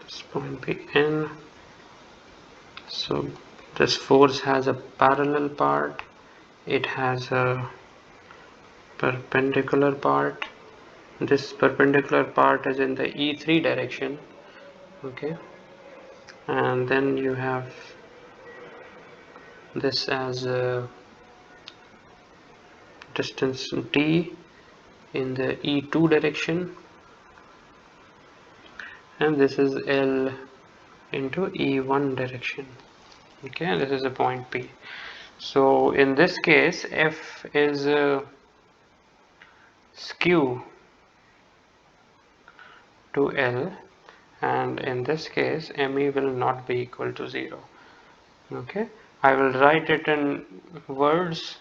this point Pn. So this force has a parallel part, it has a perpendicular part. This perpendicular part is in the E3 direction. Okay, and then you have this as a distance d in the E2 direction, and this is L into E1 direction. Okay, this is a point P. So in this case, F is skew to L, and in this case ME will not be equal to 0. Okay, I will write it in words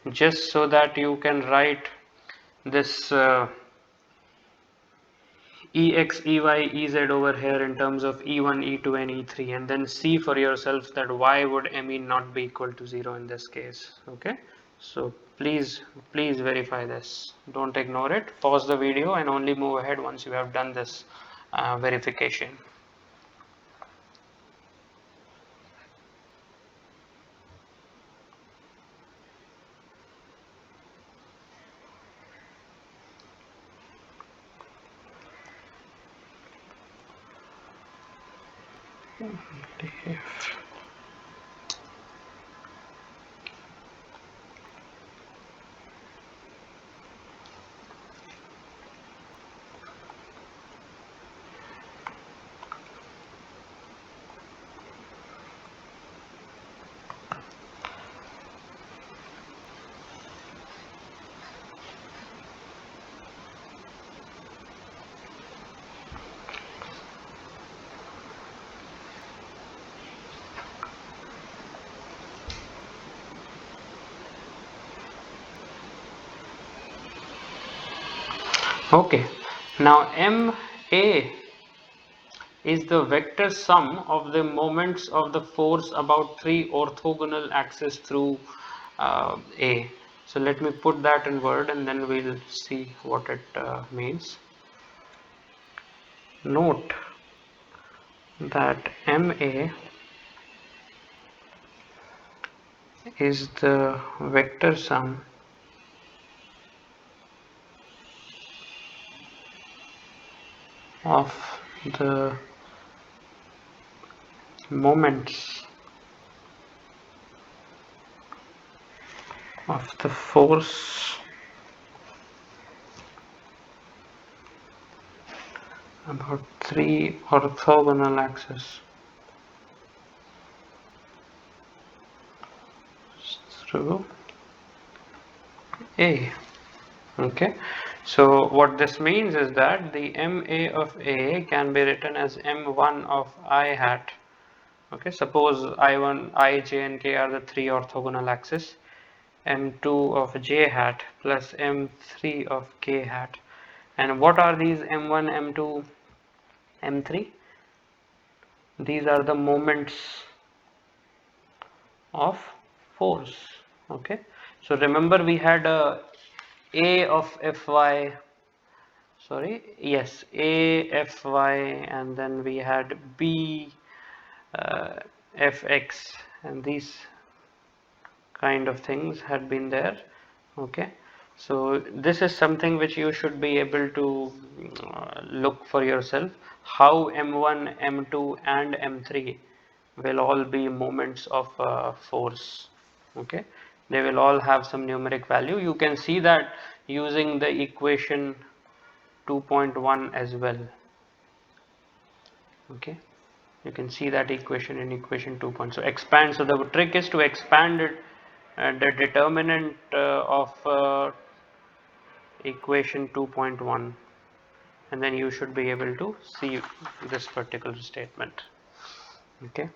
just so that you can write this Ex, Ey, Ez over here in terms of E1, E2 and E3, and then see for yourself that why would ME not be equal to 0 in this case. Okay, so please verify this, don't ignore it, pause the video and only move ahead once you have done this verification. Okay, now MA is the vector sum of the moments of the force about 3 orthogonal axes through A. So let me put that in word and then we'll see what it means. Note that MA is the vector sum of the moments of the force about 3 orthogonal axes through A. Okay, so what this means is that the MA of A can be written as M1 of I hat. Okay, suppose I1, I, J and K are the 3 orthogonal axes. M2 of J hat plus M3 of K hat. And what are these M1, M2, M3? These are the moments of force. Okay, so remember we had A of Fy, sorry, yes, A Fy, and then we had B Fx, and these kind of things had been there. Okay, so this is something which you should be able to look for yourself, how M1, M2 and M3 will all be moments of force. Okay, they will all have some numeric value. You can see that using the equation 2.1 as well. Okay, you can see that equation in equation 2. So expand, so the trick is to expand it, the determinant of equation 2.1, and then you should be able to see this particular statement. Okay,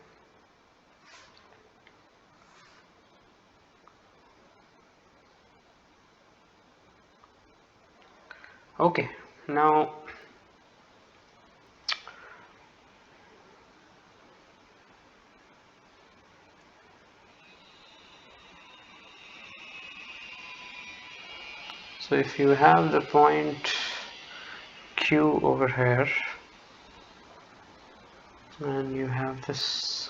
okay, now so if you have the point Q over here and you have this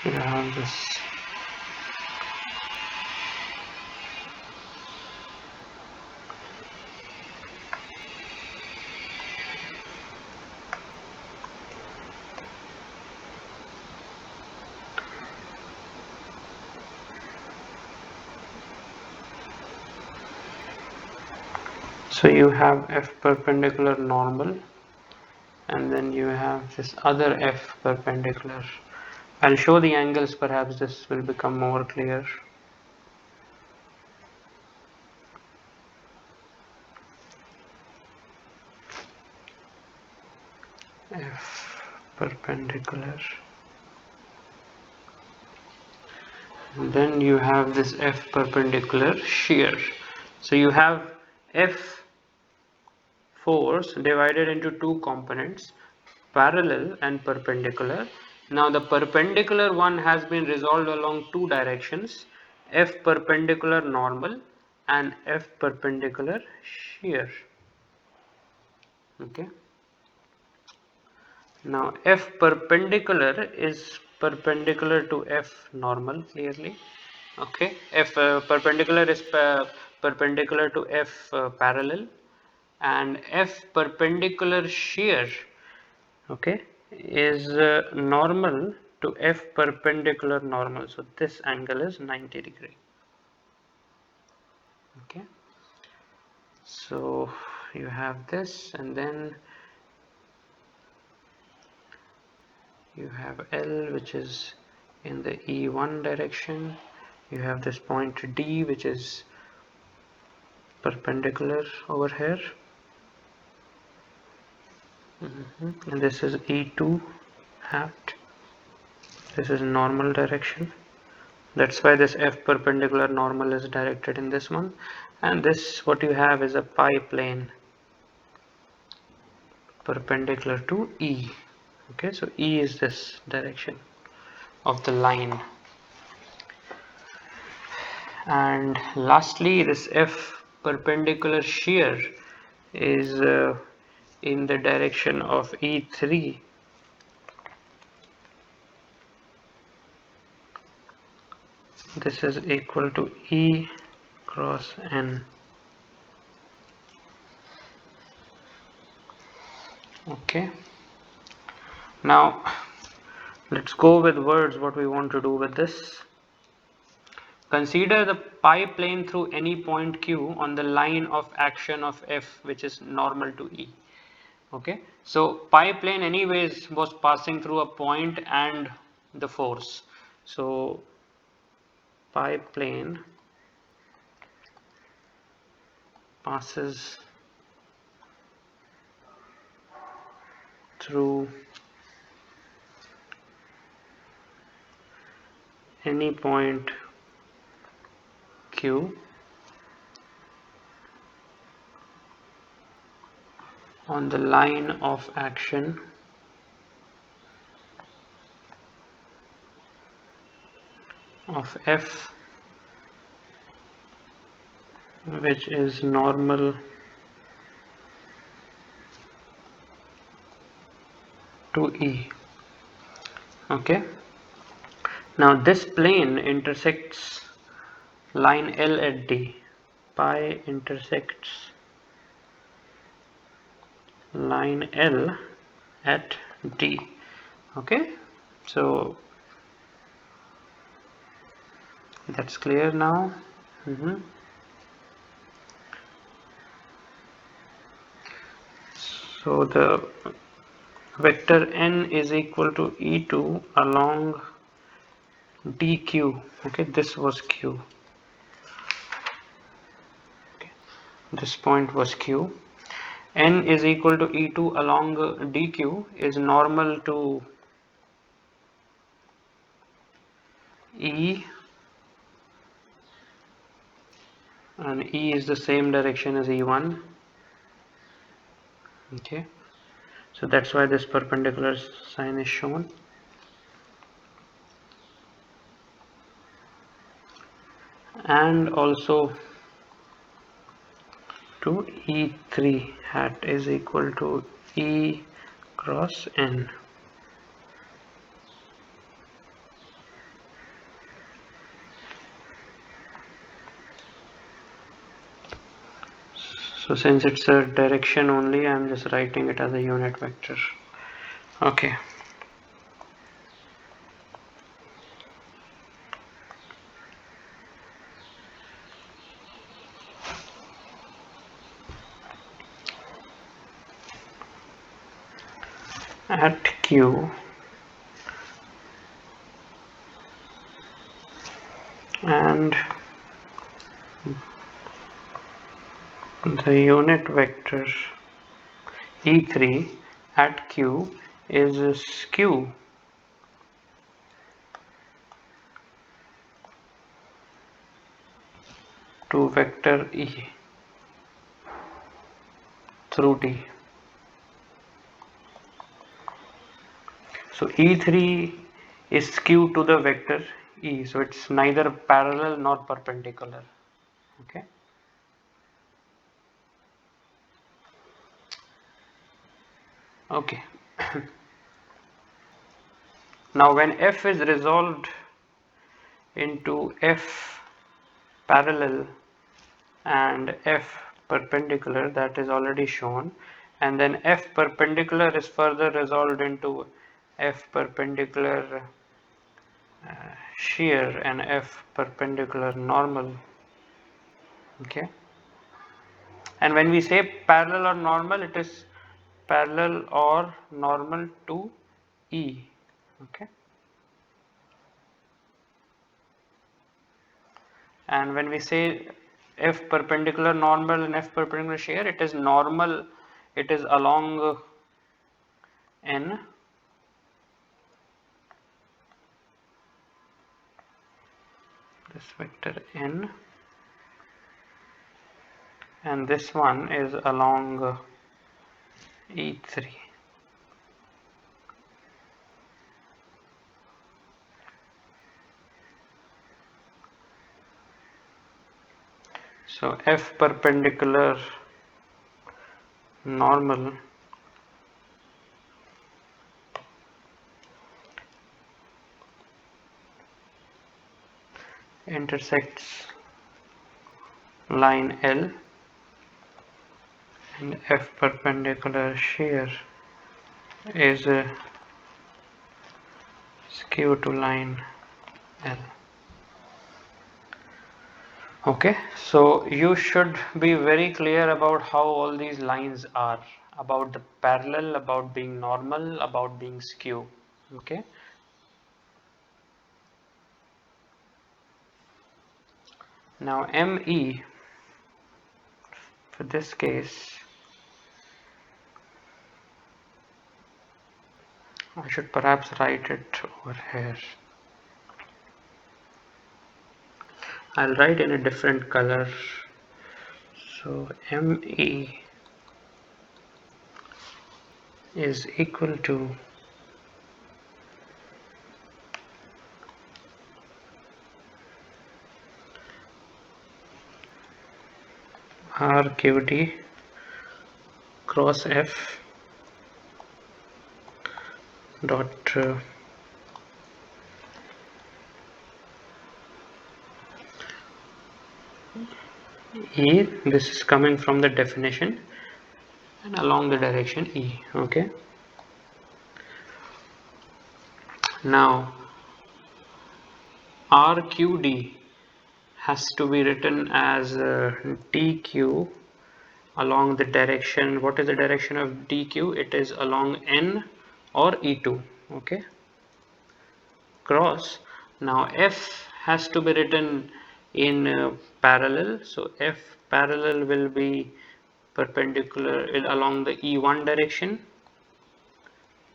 you have this so you have F perpendicular normal, and then you have this other F perpendicular. I'll show the angles, perhaps this will become more clear. F perpendicular, and then you have this F perpendicular shear. So you have F force divided into two components, parallel and perpendicular. Now the perpendicular one has been resolved along two directions, F perpendicular normal and F perpendicular shear. Okay, now F perpendicular is perpendicular to F normal clearly. Okay, F perpendicular is perpendicular to F parallel, and F perpendicular shear, okay, is normal to F perpendicular normal. So this angle is 90 degree. Okay, so you have this, and then you have L, which is in the E1 direction. You have this point D, which is perpendicular over here. And this is E2 hat. This is normal direction. That's why this F perpendicular normal is directed in this one. And this, what you have is a pi plane perpendicular to E. Okay, so E is this direction of the line. And lastly, this F perpendicular shear is in the direction of E3. This is equal to E cross N. Okay, now let's go with words what we want to do with this. Consider the pi plane through any point q on the line of action of f, which is normal to E. Okay, so pi plane anyways was passing through a point and the force. So pi plane passes through any point q on the line of action of f, which is normal to E. Okay, now this plane intersects line L at D. Pi intersects line L at D. Okay, so that's clear now. So the vector n is equal to E2 along dq. Okay, this was q. Okay, this point was q. N is equal to E2 along dq is normal to E, and E is the same direction as E1. Okay, so that's why this perpendicular sign is shown. And also to E3 hat is equal to E cross N. So since it's a direction only, I am just writing it as a unit vector. Okay. At Q and the unit vector E3 at Q is skew to vector E through D. So E3 is skew to the vector E, so it's neither parallel nor perpendicular. Okay. Okay. Now when F is resolved into F parallel and F perpendicular, that is already shown, and then F perpendicular is further resolved into F perpendicular shear and F perpendicular normal. Okay, and when we say parallel or normal, it is parallel or normal to E. Okay, and when we say F perpendicular normal and F perpendicular shear, it is normal, it is along N, this vector N, and this one is along E3. So F perpendicular normal intersects line L, and F perpendicular shear is skew to line L. Okay, so you should be very clear about how all these lines are, about the parallel, about being normal, about being skew. Okay, now ME for this case, I should perhaps write it over here. I'll write in a different color. So ME is equal to RQD cross F dot E. This is coming from the definition and along the direction E. Okay, now RQD has to be written as DQ along the direction. What is the direction of DQ? It is along N or E2. Okay, cross. Now F has to be written in parallel. So F parallel will be perpendicular along the E1 direction,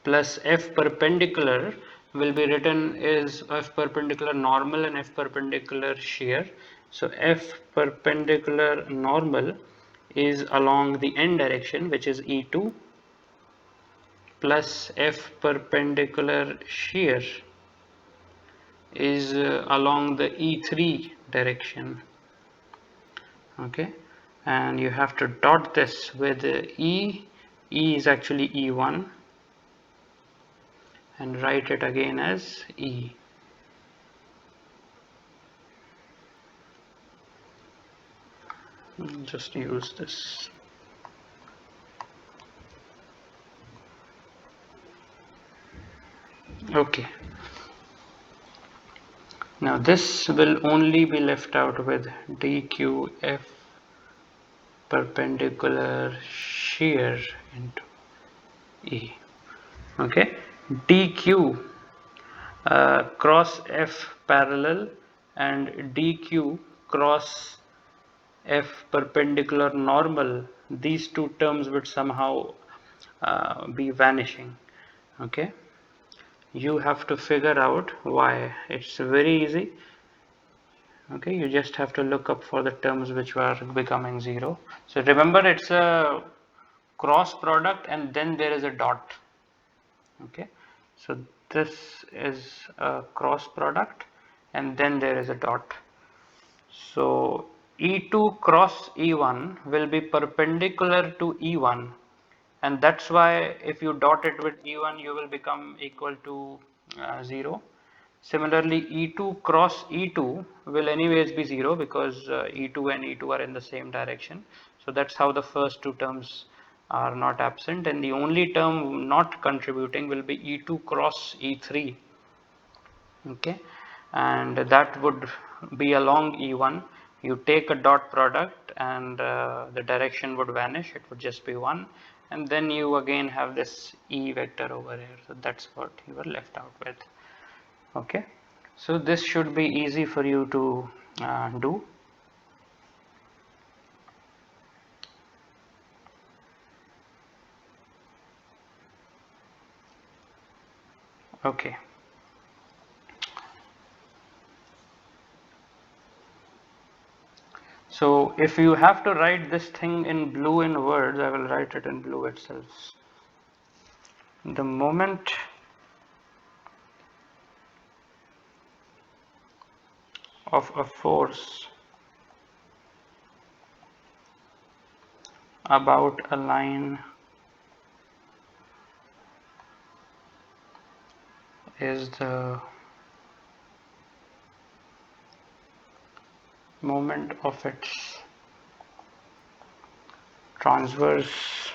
plus F perpendicular will be written is F perpendicular normal and F perpendicular shear. So F perpendicular normal is along the N direction, which is E2, plus F perpendicular shear is along the E3 direction. Okay, and you have to dot this with E. E is actually E1, and write it again as E. Just use this. Okay, now this will only be left out with DQF perpendicular shear into E. Okay, DQ cross F parallel and DQ cross F perpendicular normal, these two terms would somehow be vanishing. Okay, you have to figure out why. It's very easy. Okay, you just have to look up for the terms which were becoming zero. So remember, it's a cross product and then there is a dot. Okay, so this is a cross product and then there is a dot. So E2 cross E1 will be perpendicular to E1, and that's why if you dot it with E1 you will become equal to 0. Similarly, E2 cross E2 will anyways be 0 because E2 and E2 are in the same direction. So that's how the first two terms are not absent, and the only term not contributing will be E2 cross E3. Okay, and that would be along E1. You take a dot product and the direction would vanish, it would just be 1, and then you again have this E vector over here. So that's what you were left out with. Okay, so this should be easy for you to do. Okay, so if you have to write this thing in blue in words, I will write it in blue itself. The moment of a force about a line is the moment of its transverse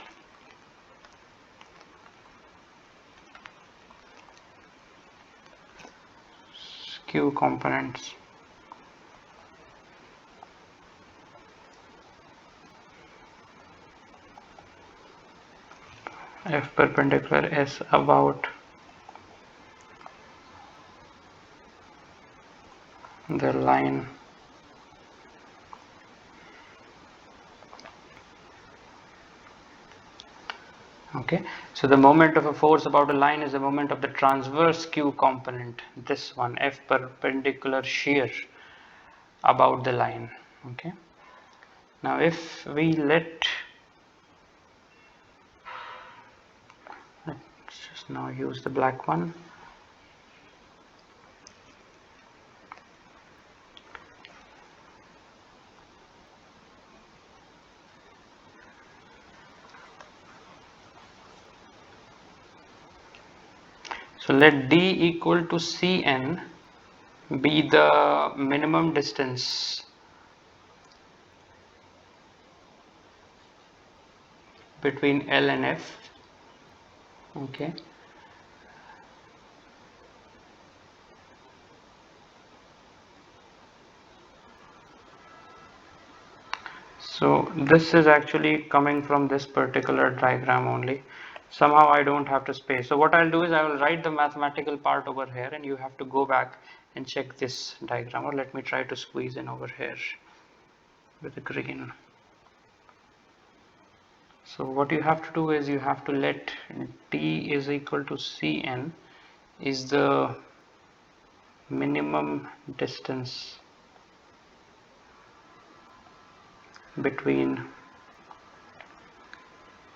skew components. F perpendicular S about the line okay. So the moment of a force about a line is the moment of the transverse Q component, this one, F perpendicular shear about the line. Okay. Now if we let's just now use the black one. So let D equal to Cn be the minimum distance between L and F. Okay. So this is actually coming from this particular diagram only. Somehow I don't have to space. So what I'll do is I will write the mathematical part over here and you have to go back and check this diagram, or let me try to squeeze in over here with the green. So what you have to do is you have to let D is equal to Cn is the minimum distance between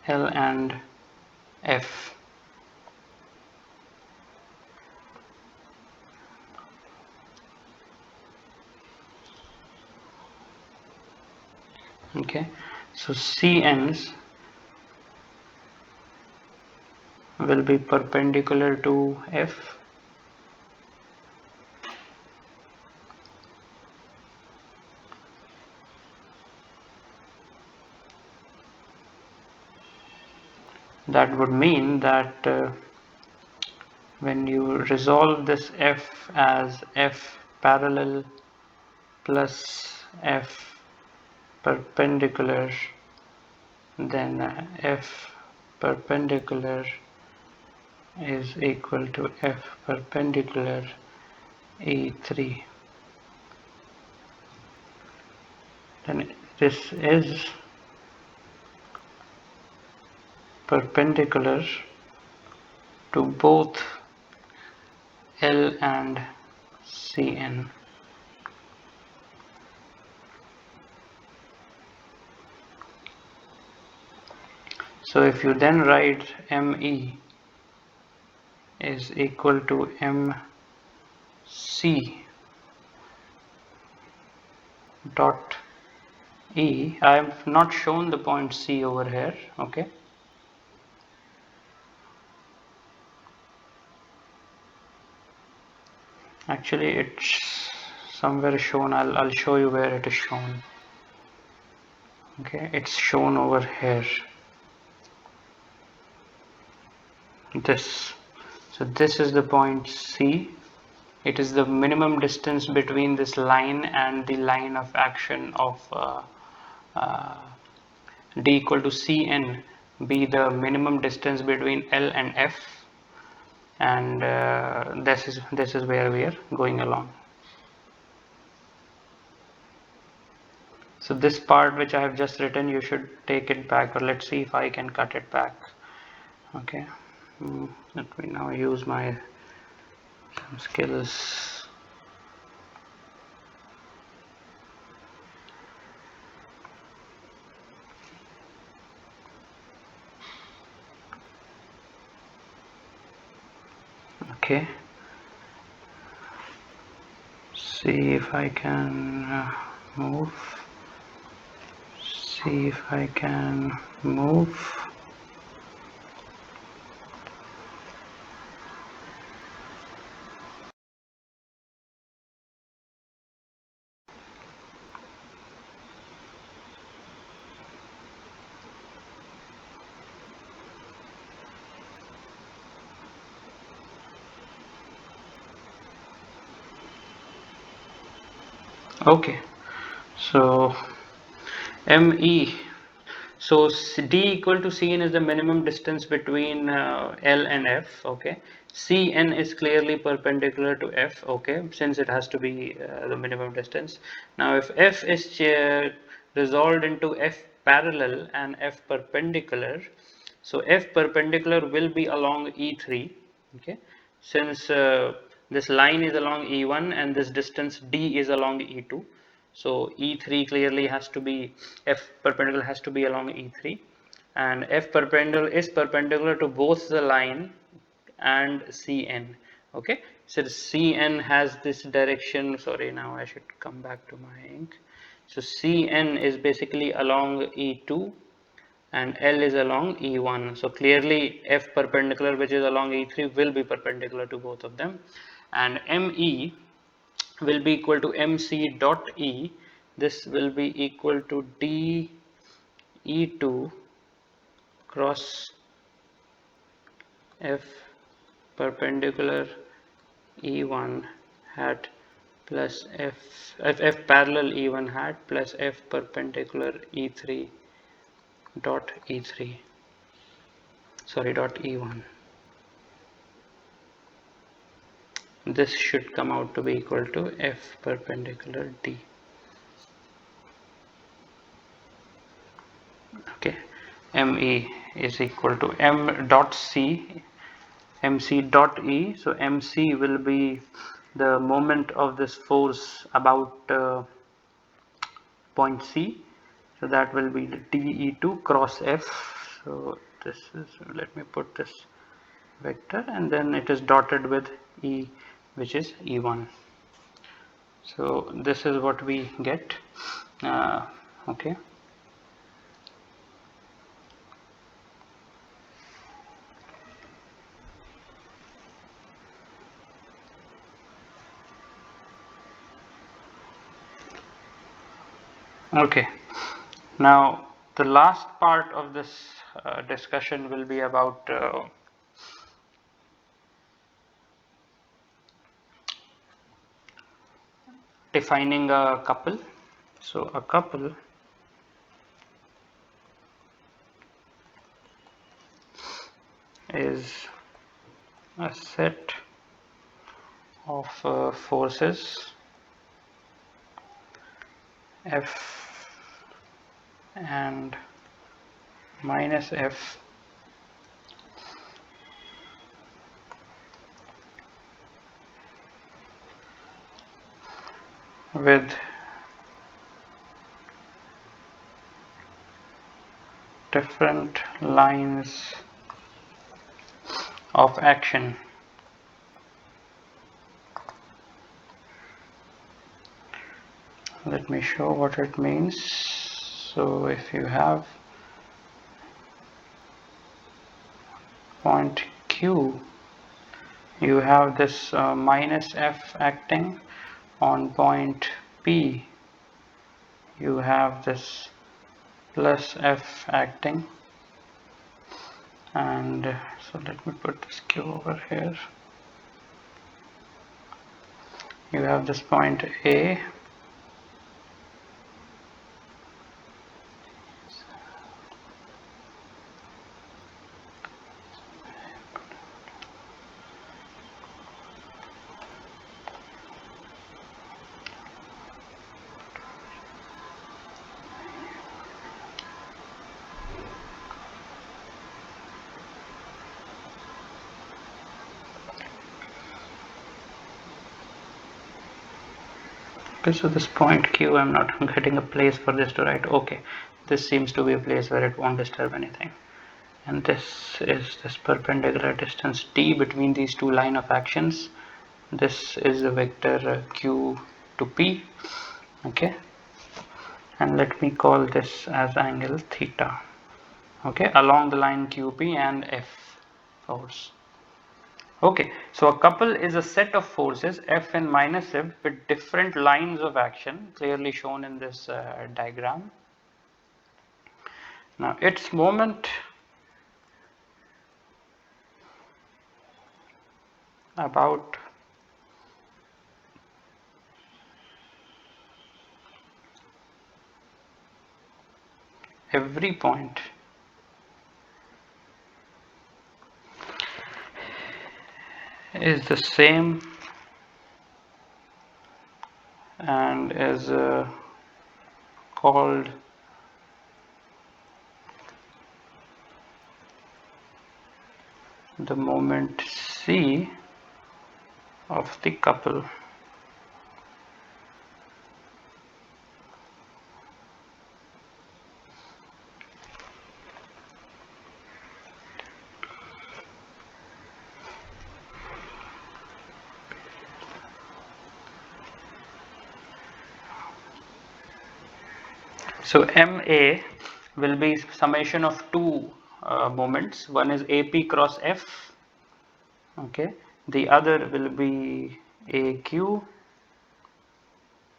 L and F. Okay, so Cn's will be perpendicular to F. That would mean that when you resolve this F as F parallel plus F perpendicular, then F perpendicular is equal to F perpendicular E3. Then this is perpendicular to both L and Cn. So if you then write ME is equal to MC dot E, I have not shown the point C over here, okay. Actually it's somewhere shown, I'll show you where it is shown. Okay, it's shown over here. This. So this is the point C. It is the minimum distance between this line and the line of action of D equal to Cn be the minimum distance between L and F, and this is where we are going along. So this part which I have just written, you should take it back, or let's see if I can cut it back. Okay, let me now use my some skills. Okay, see if I can move. See if I can move. Okay, so ME. So D equal to Cn is the minimum distance between L and F. Okay, Cn is clearly perpendicular to F. Okay, since it has to be the minimum distance. Now if F is resolved into F parallel and F perpendicular, so F perpendicular will be along E3. Okay, since this line is along E1 and this distance D is along E2. So E3 clearly has to be, F perpendicular has to be along E3, and F perpendicular is perpendicular to both the line and Cn. Okay, so Cn has this direction. Sorry, now I should come back to my ink. So Cn is basically along E2 and L is along E1. So clearly F perpendicular, which is along E3, will be perpendicular to both of them, and ME will be equal to MC dot E. This will be equal to D E2 cross F perpendicular E1 hat plus F parallel E1 hat plus F perpendicular E3 dot E3, sorry, dot E1. This should come out to be equal to F perpendicular D. Okay, ME is equal to M dot C, MC dot E. So MC will be the moment of this force about point C. So that will be DE2 cross F. So this is, let me put this vector, and then it is dotted with E, which is E1. So this is what we get. Okay. Okay, now the last part of this discussion will be about defining a couple. So a couple is a set of forces F and minus F with different lines of action. Let me show what it means. So if you have point Q, you have this minus F acting. On point P, you have this plus F acting, and so let me put this Q over here. You have this point A, okay, so this point Q, I'm not getting a place for this to write. Okay, this seems to be a place where it won't disturb anything, and this is this perpendicular distance D between these two line of actions. This is the vector Q to P. Okay, and let me call this as angle theta. Okay, along the line QP and F force. Okay, so a couple is a set of forces F and minus F with different lines of action, clearly shown in this diagram. Now its moment about every point is the same and is called the moment C of the couple. So MA will be summation of two moments. One is AP cross F, okay. The other will be AQ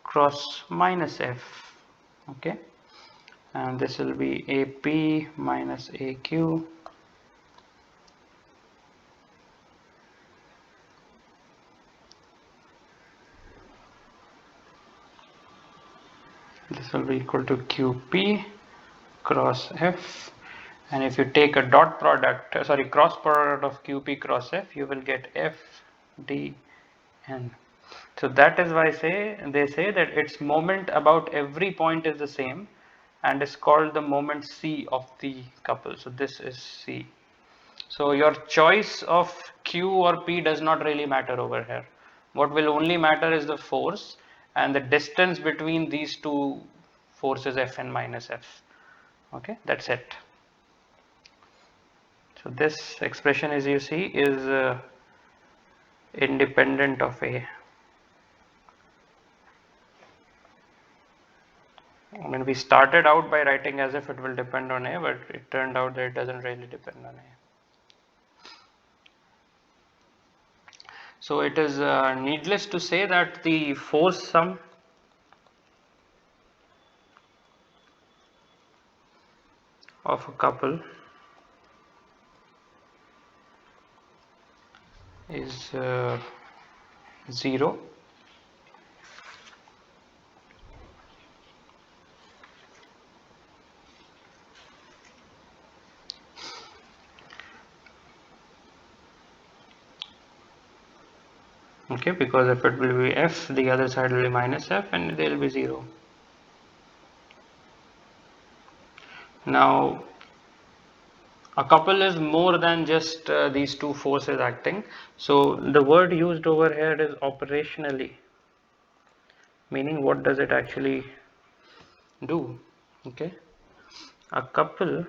cross minus F, okay. And this will be AP minus AQ this will be equal to QP cross F, and if you take a dot product, cross product of QP cross F, you will get FDN. So that is why they say that its moment about every point is the same and is called the moment C of the couple. So this is C. So your choice of Q or P does not really matter over here. What will only matter is the force and the distance between these two forces Fn minus F. Okay, that's it. So this expression, as you see, is independent of A. I mean, we started out by writing as if it will depend on A, but it turned out that it doesn't really depend on A. So it is needless to say that the force sum of a couple is 0. Okay, because if it will be F, the other side will be minus F and there will be 0. Now, a couple is more than just these two forces acting. So the word used over here is operationally, meaning what does it actually do? Okay, a couple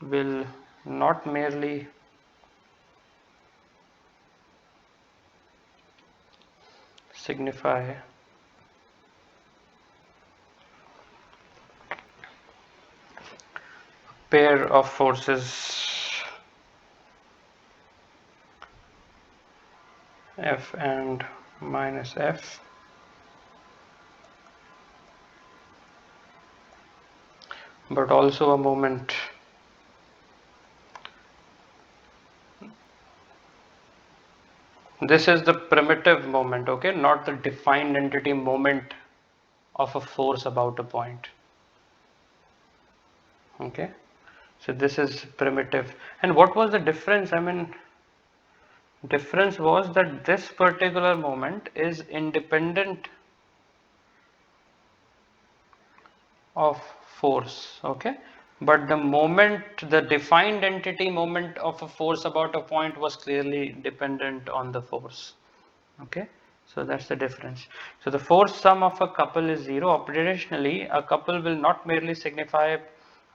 will not merely signify pair of forces F and minus F, but also a moment this is the primitive moment, okay, not the defined entity moment of a force about a point. Okay, so this is primitive. And what was the difference? I mean, difference was that this particular moment is independent of force, okay, but the moment, the defined entity moment of a force about a point was clearly dependent on the force. Okay, so that's the difference. So the force sum of a couple is 0. Operationally, a couple will not merely signify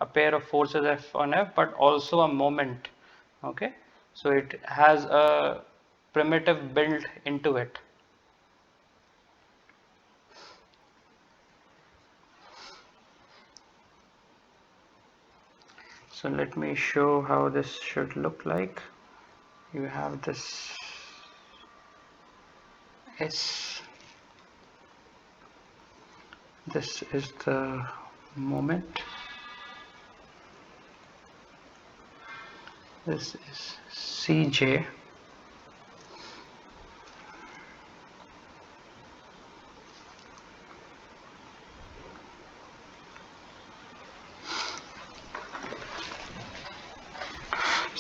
a pair of forces F on F, but also a moment. Okay, so it has a primitive built into it. So let me show how this should look like. You have this S. This is the moment. This is Cj.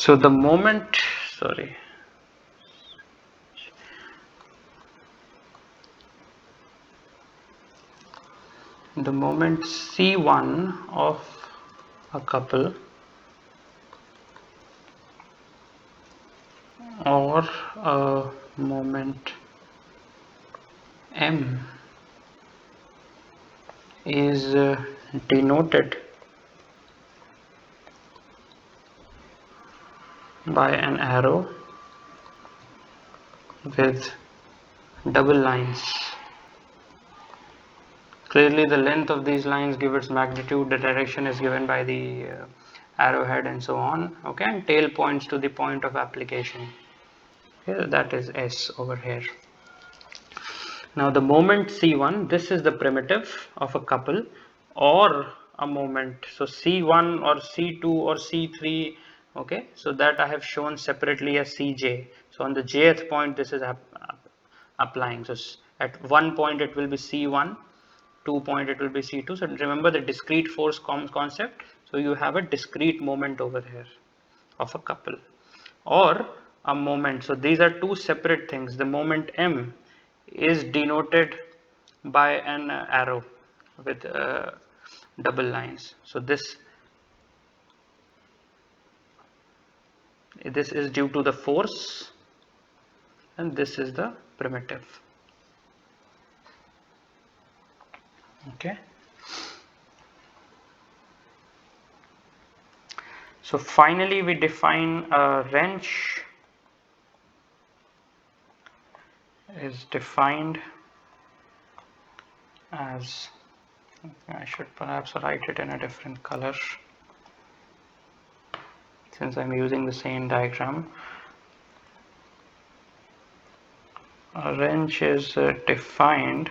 So the moment, sorry, the moment C1 of a couple or a moment M is denoted by an arrow with double lines. Clearly the length of these lines give its magnitude, the direction is given by the arrowhead and so on, okay, and tail points to the point of application. Okay, that is S over here. Now the moment C1, this is the primitive of a couple or a moment, so C1 or C2 or C3, okay, so that I have shown separately as Cj. So on the jth point this is applying, so at one point it will be C1, 2 point it will be C2. So remember the discrete force concept, so you have a discrete moment over here of a couple or a moment. So these are two separate things. The moment M is denoted by an arrow with double lines. So this is due to the force and this is the primitive. Okay. So finally we define a wrench is defined as, I should perhaps write it in a different color since I'm using the same diagram. A wrench is defined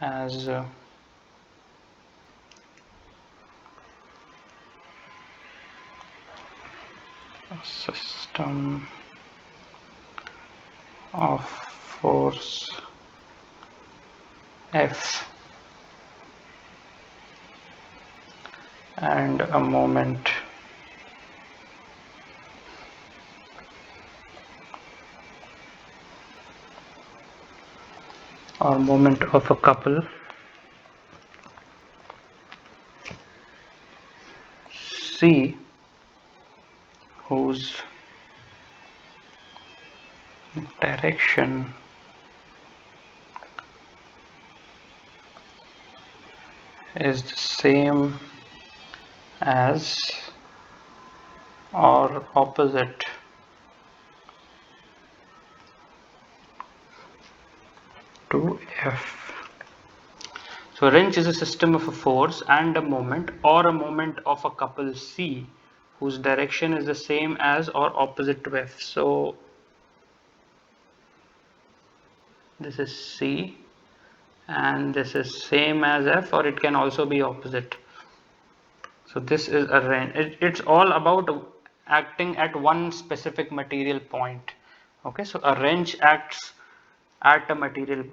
as a system of force F and a moment or moment of a couple C whose direction is the same as or opposite to F. So wrench is a system of a force and a moment or a moment of a couple C whose direction is the same as or opposite to F. So this is C and this is same as F, or it can also be opposite. So this is a wrench. It's all about acting at one specific material point. Okay, so a wrench acts at a material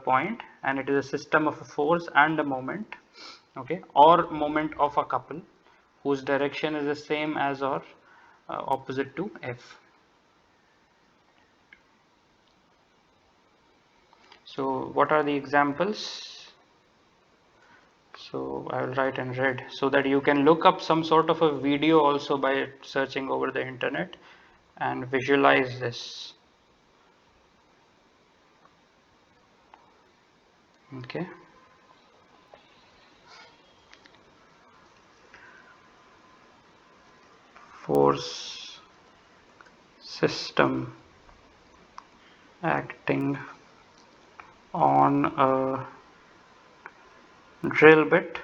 point and it is a system of a force and a moment, okay, or moment of a couple whose direction is the same as or opposite to F. So what are the examples? So I will write in red so that you can look up some sort of a video also by searching over the internet and visualize this. Okay. Force system acting on a drill bit.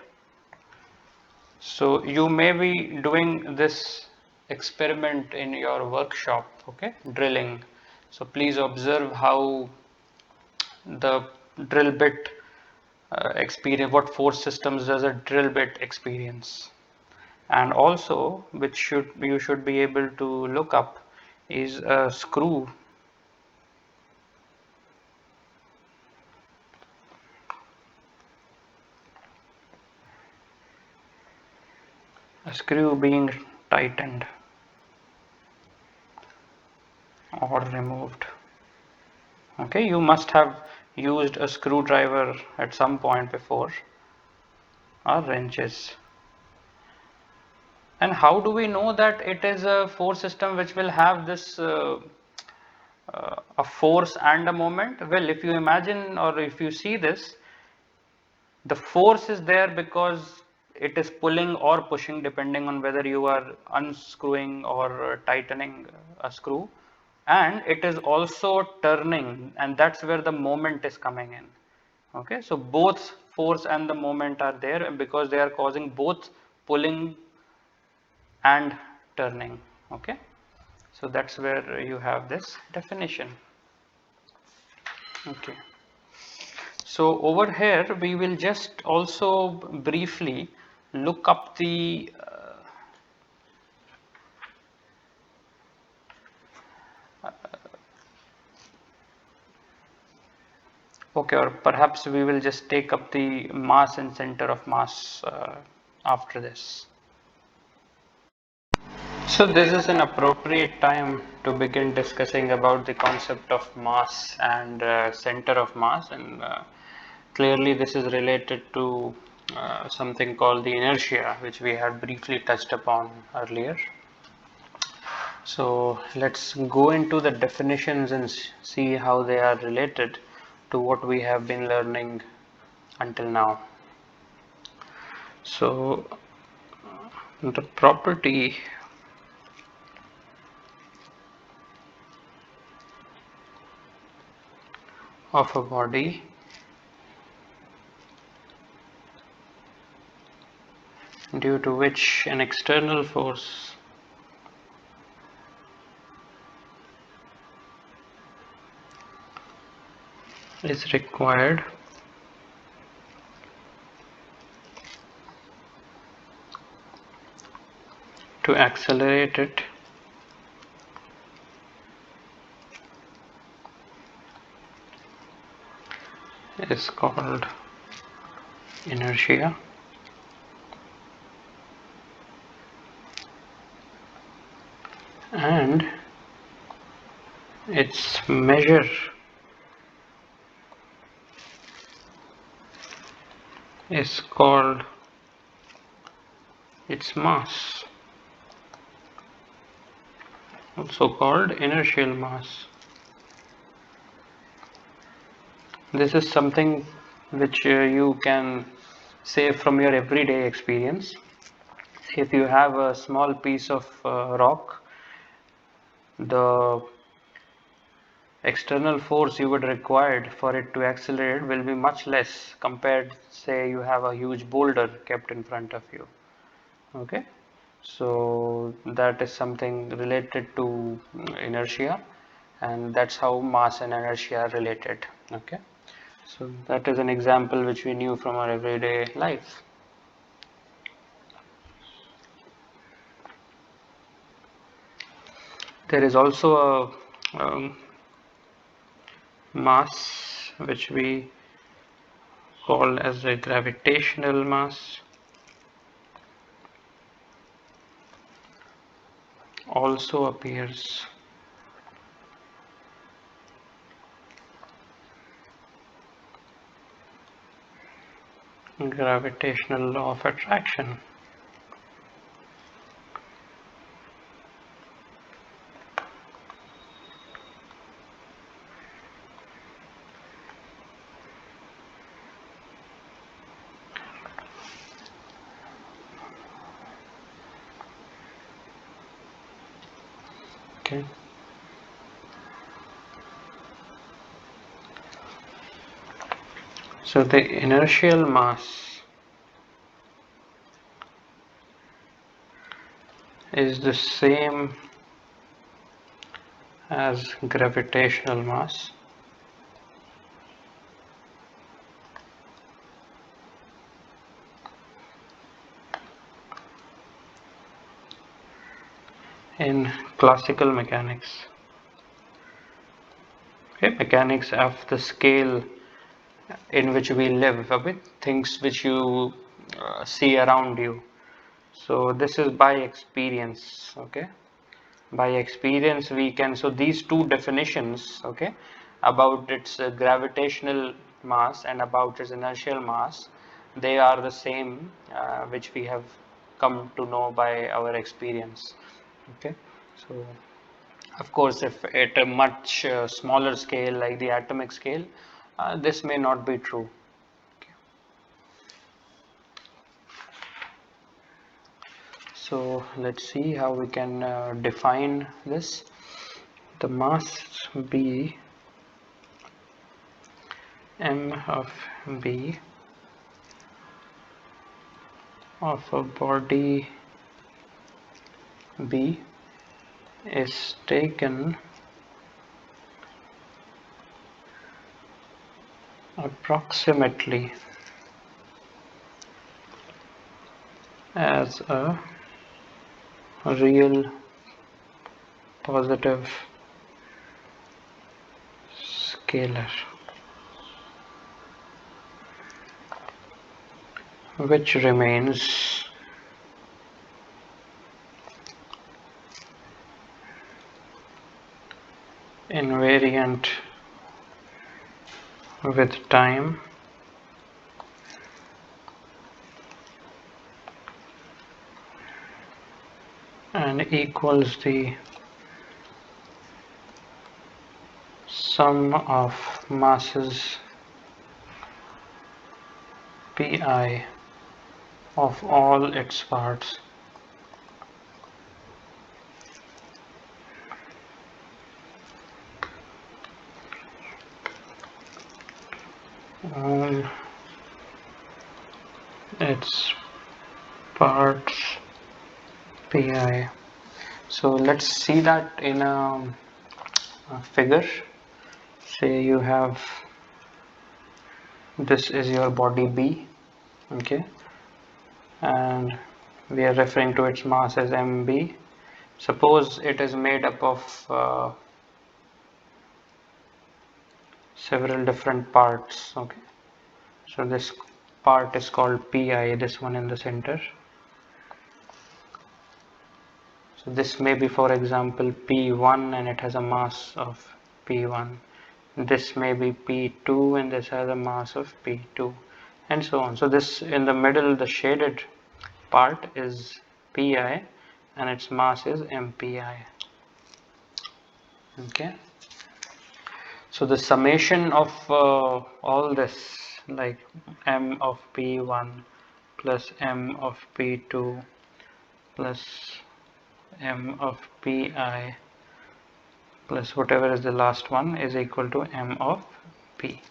So you may be doing this experiment in your workshop, okay, drilling. So please observe how the drill bit experience, what force systems does a drill bit experience. And also which you should be able to look up is a screw. A screw being tightened or removed. Okay, you must have used a screwdriver at some point before, or wrenches. And how do we know that it is a force system which will have this a force and a moment? Well, if you imagine or if you see this, the force is there because it is pulling or pushing depending on whether you are unscrewing or tightening a screw, and it is also turning, and that's where the moment is coming in. Okay, so both force and the moment are there because they are causing both pulling and turning. Okay, so that's where you have this definition. Okay, so over here we will just also briefly look up the okay, or perhaps we will just take up the mass and center of mass after this. So this is an appropriate time to begin discussing about the concept of mass and center of mass, and clearly this is related to something called the inertia, which we had briefly touched upon earlier. So let's go into the definitions and see how they are related to what we have been learning until now. So the property of a body due to which an external force is required to accelerate it is called inertia, and its measure is called its mass, also called inertial mass. This is something which you can say from your everyday experience. If you have a small piece of rock, the external force you would require for it to accelerate will be much less compared, say you have a huge boulder kept in front of you. Okay, so that is something related to inertia, and that's how mass and inertia are related. Okay, so that is an example which we knew from our everyday life. There is also a mass which we call as a gravitational mass, also appears in gravitational law of attraction. Okay. So the inertial mass is the same as gravitational mass, in classical mechanics. Okay, mechanics of the scale in which we live, with things which you see around you. So this is by experience, okay. By experience we can, so these two definitions, okay, about its gravitational mass and about its inertial mass, they are the same, which we have come to know by our experience, okay. So of course if at a much smaller scale like the atomic scale, this may not be true. So let's see how we can define this. The mass B, m of B of a body B is taken approximately as a real positive scalar, which remains invariant with time and equals the sum of masses Pi of all its parts. All its parts Pi. So let's see that in a figure. Say you have, this is your body B, okay, and we are referring to its mass as mb. Suppose it is made up of several different parts, okay. So this part is called Pi, this one in the center. So this may be, for example, P1 and it has a mass of P1. This may be P2 and this has a mass of P2, and so on. So this in the middle, the shaded part is Pi and its mass is MPI, okay. So the summation of all this, like m of P1 plus m of P2 plus m of Pi plus whatever is the last one, is equal to m of P,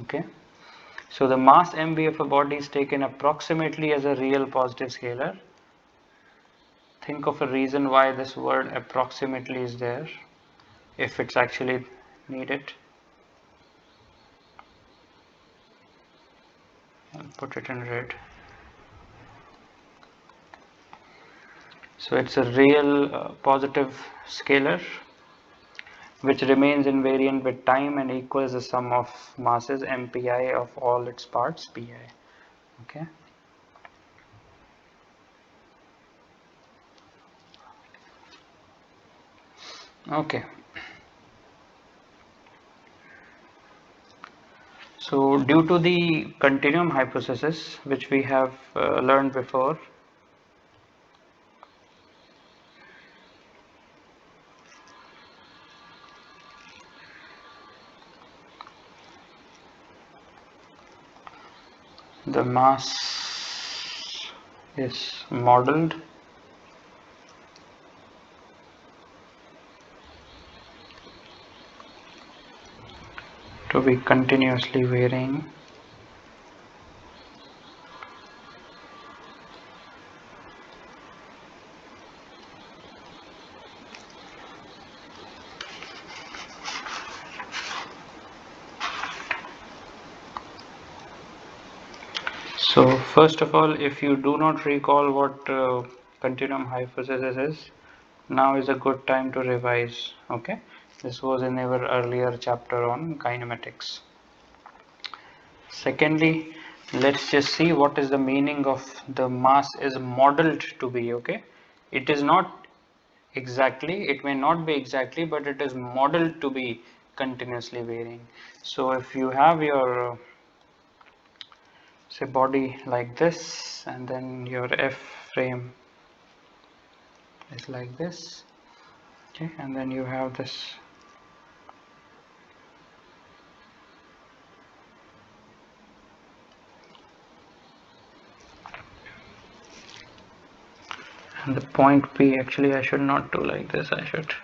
okay. So the mass mb of a body is taken approximately as a real positive scalar. Think of a reason why this word approximately is there, if it's actually needed. I'll put it in red. So it's a real positive scalar which remains invariant with time and equals the sum of masses MPI of all its parts Pi, okay. Okay. So due to the continuum hypothesis which we have learned before, the mass is modeled to be continuously varying So first of all, if you do not recall what continuum hypothesis is, now is a good time to revise, okay. This was in our earlier chapter on kinematics. Secondly, let's just see what is the meaning of the mass is modeled to be. Okay, it is not exactly, it may not be exactly, but it is modeled to be continuously varying. So if you have your say body like this, and then your F frame is like this, okay, and then you have this and the point P. Actually I should not do like this, I should,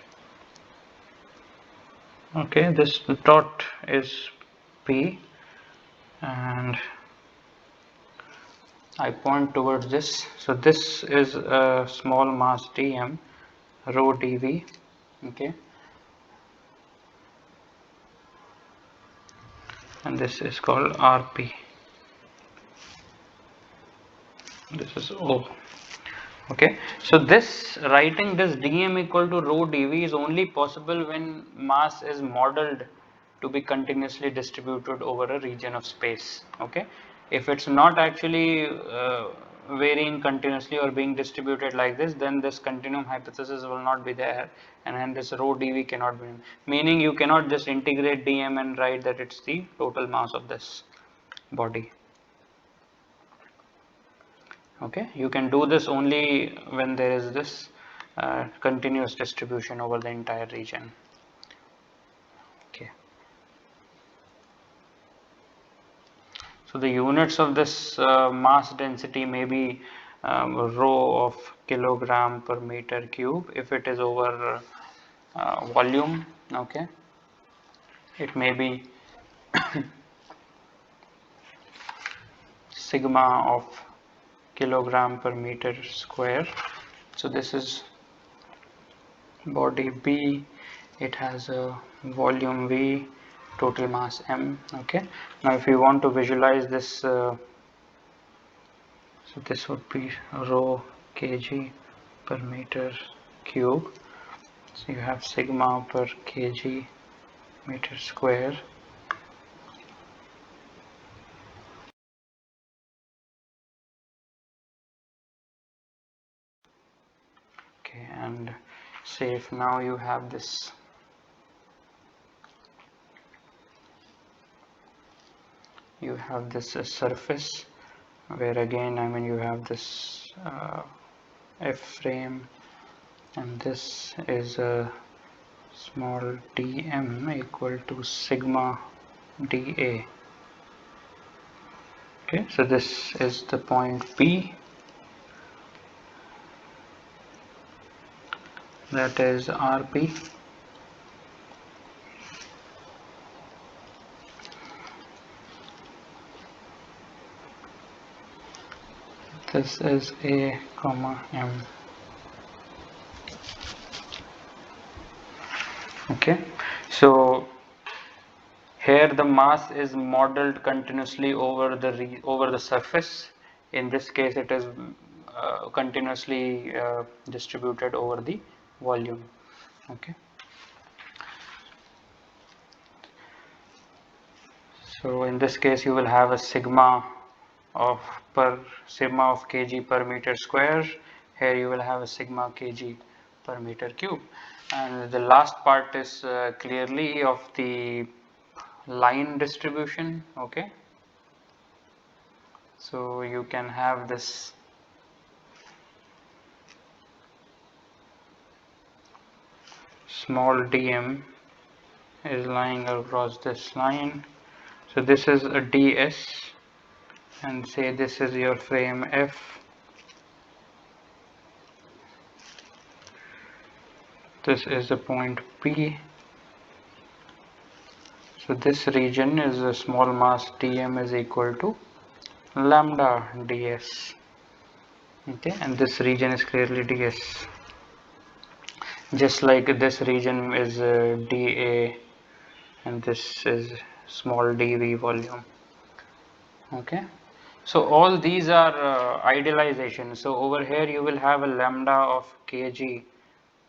okay, this dot is P and I point towards this. So this is a small mass dm, rho dv, okay, and this is called rp. This is O. Okay, so this writing this dm equal to rho dv is only possible when mass is modeled to be continuously distributed over a region of space. Okay, if it's not actually varying continuously or being distributed like this, then this continuum hypothesis will not be there, and then this rho dv cannot be, meaning you cannot just integrate dm and write that it's the total mass of this body. Okay, you can do this only when there is this continuous distribution over the entire region. Okay, so the units of this mass density may be rho of kilogram per meter cube if it is over volume. Okay, it may be sigma of kilogram per meter square. So this is body B, it has a volume V, total mass M. Okay, now if you want to visualize this, so this would be rho kg per meter cube. So you have sigma per kg meter square. Okay, and say if now you have this surface where again you have this F frame, and this is a small dm equal to sigma dA. Okay, so this is the point P, that is RP. This is A comma M. Okay, so here the mass is modeled continuously over the surface. In this case it is continuously distributed over the volume. Okay, so in this case you will have a sigma of kg per meter square. Here you will have a sigma kg per meter cube, and the last part is clearly of the line distribution. Okay, so you can have this small dm is lying across this line, so this is a ds, and say this is your frame F. This is the point P. So this region is a small mass dm is equal to lambda ds. Okay, and this region is clearly ds, just like this region is dA, and this is small dV volume. Okay, so all these are idealization. So over here you will have a lambda of kg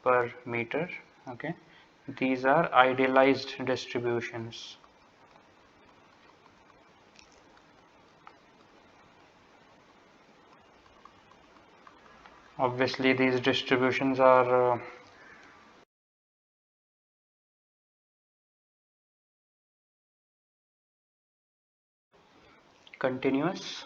per meter. Okay, these are idealized distributions. Obviously these distributions are continuous.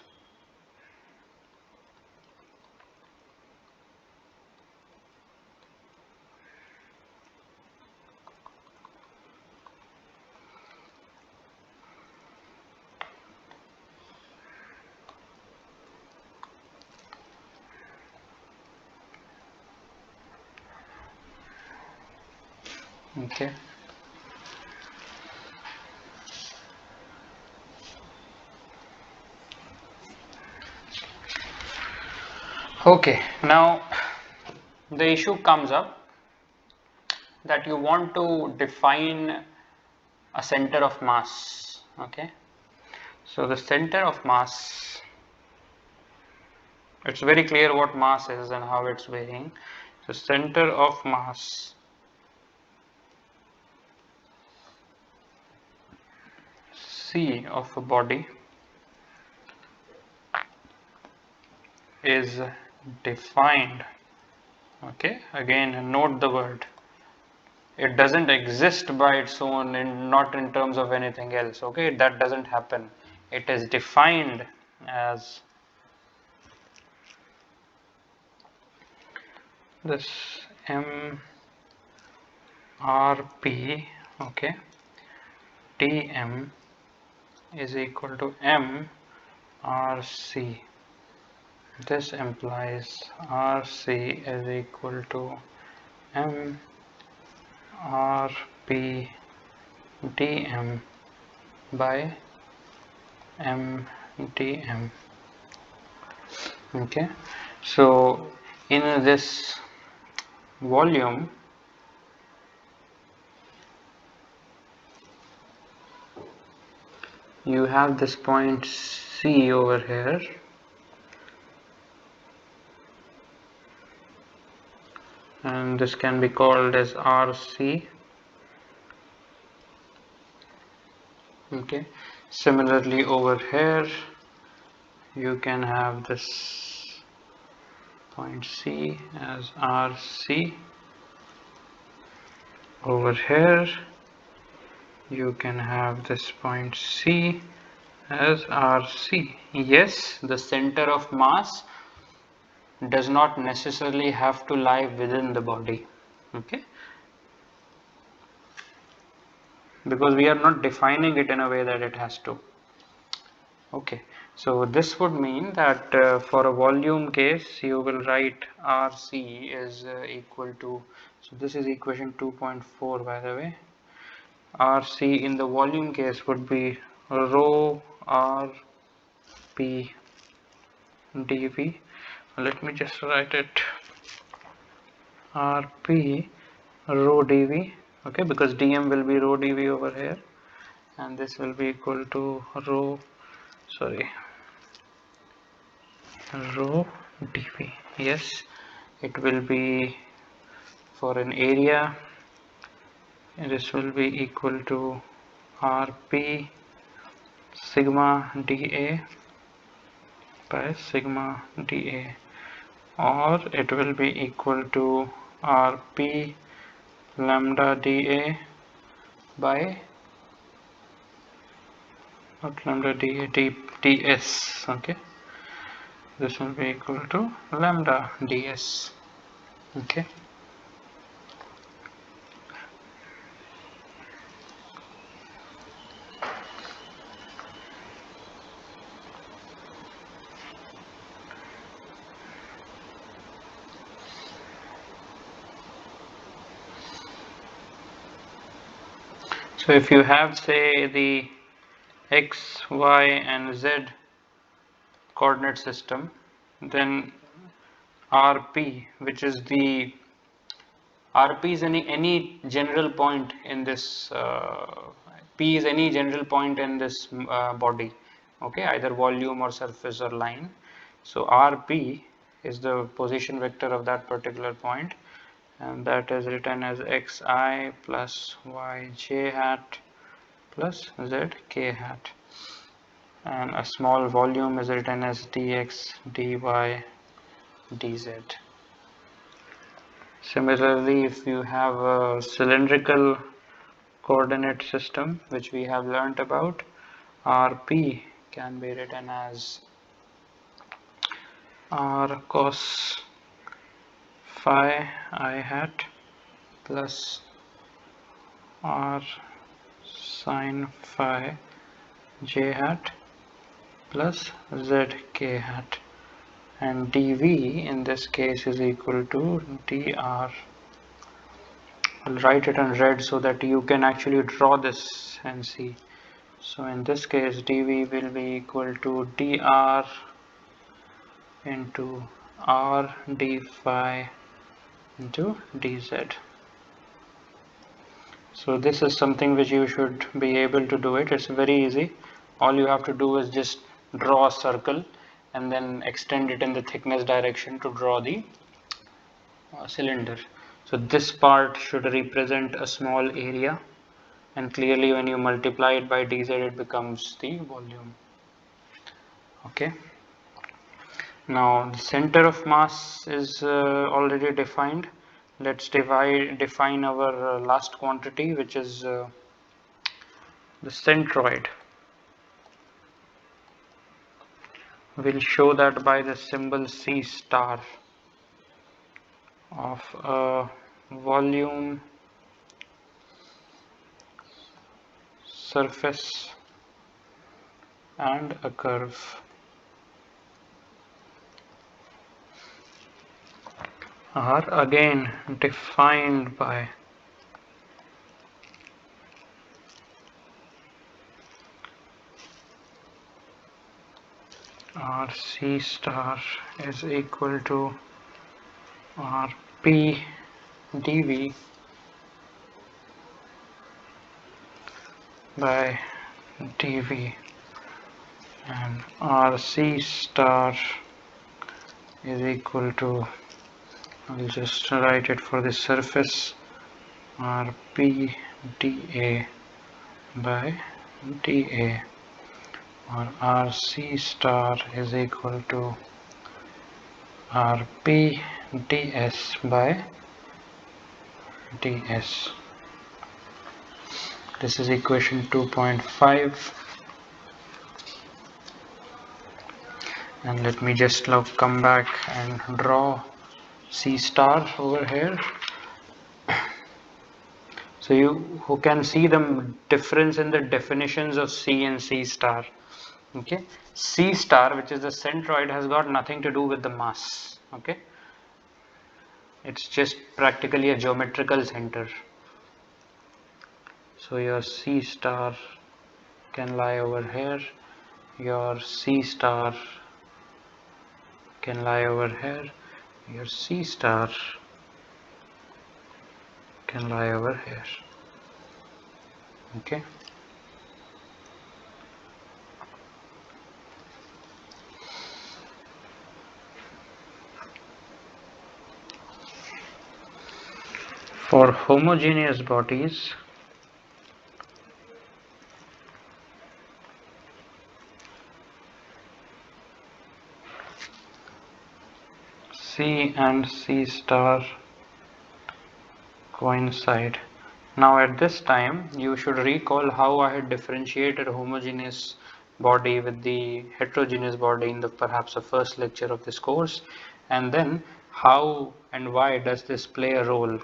Okay. Okay, now the issue comes up that you want to define a center of mass. Okay, so the center of mass, it's very clear what mass is and how it's varying. So center of mass C of a body is defined. Okay, again note the word, it doesn't exist by its own, not in terms of anything else. Okay, that doesn't happen. It is defined as this MRP, okay, TM is equal to MRC. This implies RC is equal to MRP dm by mdm. Okay, so in this volume you have this point C over here, and this can be called as RC. Okay, similarly over here you can have this point C as RC. Over here you can have this point C as RC. Yes, the center of mass does not necessarily have to lie within the body. Okay, because we are not defining it in a way that it has to. Okay, so this would mean that for a volume case you will write RC is equal to, so this is equation 2.4 by the way. RC in the volume case would be rho RP dV. Let me just write it, RP rho dV. Okay, because dm will be rho dV over here, and this will be equal to rho dV. Yes, it will be for an area, this will be equal to RP sigma dA by sigma dA, or it will be equal to RP lambda dA by, not lambda dA, ds. Okay, this will be equal to lambda ds. Okay, so if you have, say, the x, y and z coordinate system, then RP, which is the RP is any general point in this P is any general point in this body, okay, either volume or surface or line. So RP is the position vector of that particular point, and that is written as xi plus yj hat plus zk hat, and a small volume is written as dx dy dz. Similarly, if you have a cylindrical coordinate system, which we have learnt about, Rp can be written as R cos phi I hat plus R sin phi j hat plus zk hat, and dV in this case is equal to dr. I'll write it in red so that you can actually draw this and see. So in this case dV will be equal to dr into r d phi into dz. So this is something which you should be able to do it. It's very easy. All you have to do is just draw a circle and then extend it in the thickness direction to draw the cylinder. So this part should represent a small area, and clearly when you multiply it by dz it becomes the volume. Okay. Now the center of mass is already defined. Let's define our last quantity, which is the centroid. We'll show that by the symbol C star of a volume, surface and a curve are again defined by R C star is equal to R P dV by dV, and R C star is equal to, I'll just write it for the surface, R P dA by dA, or R C star is equal to R P ds by ds. This is equation 2.5, and let me just now come back and draw C star over here. So who can see the difference in the definitions of C and C star. Okay, C star, which is the centroid, has got nothing to do with the mass. Okay, it's just practically a geometrical center. So your C star can lie over here, your C star can lie over here, your C star can lie over here. Okay. For homogeneous bodies, C and C star coincide. Now at this time you should recall how I had differentiated homogeneous body with the heterogeneous body in the perhaps the first lecture of this course, and then how and why does this play a role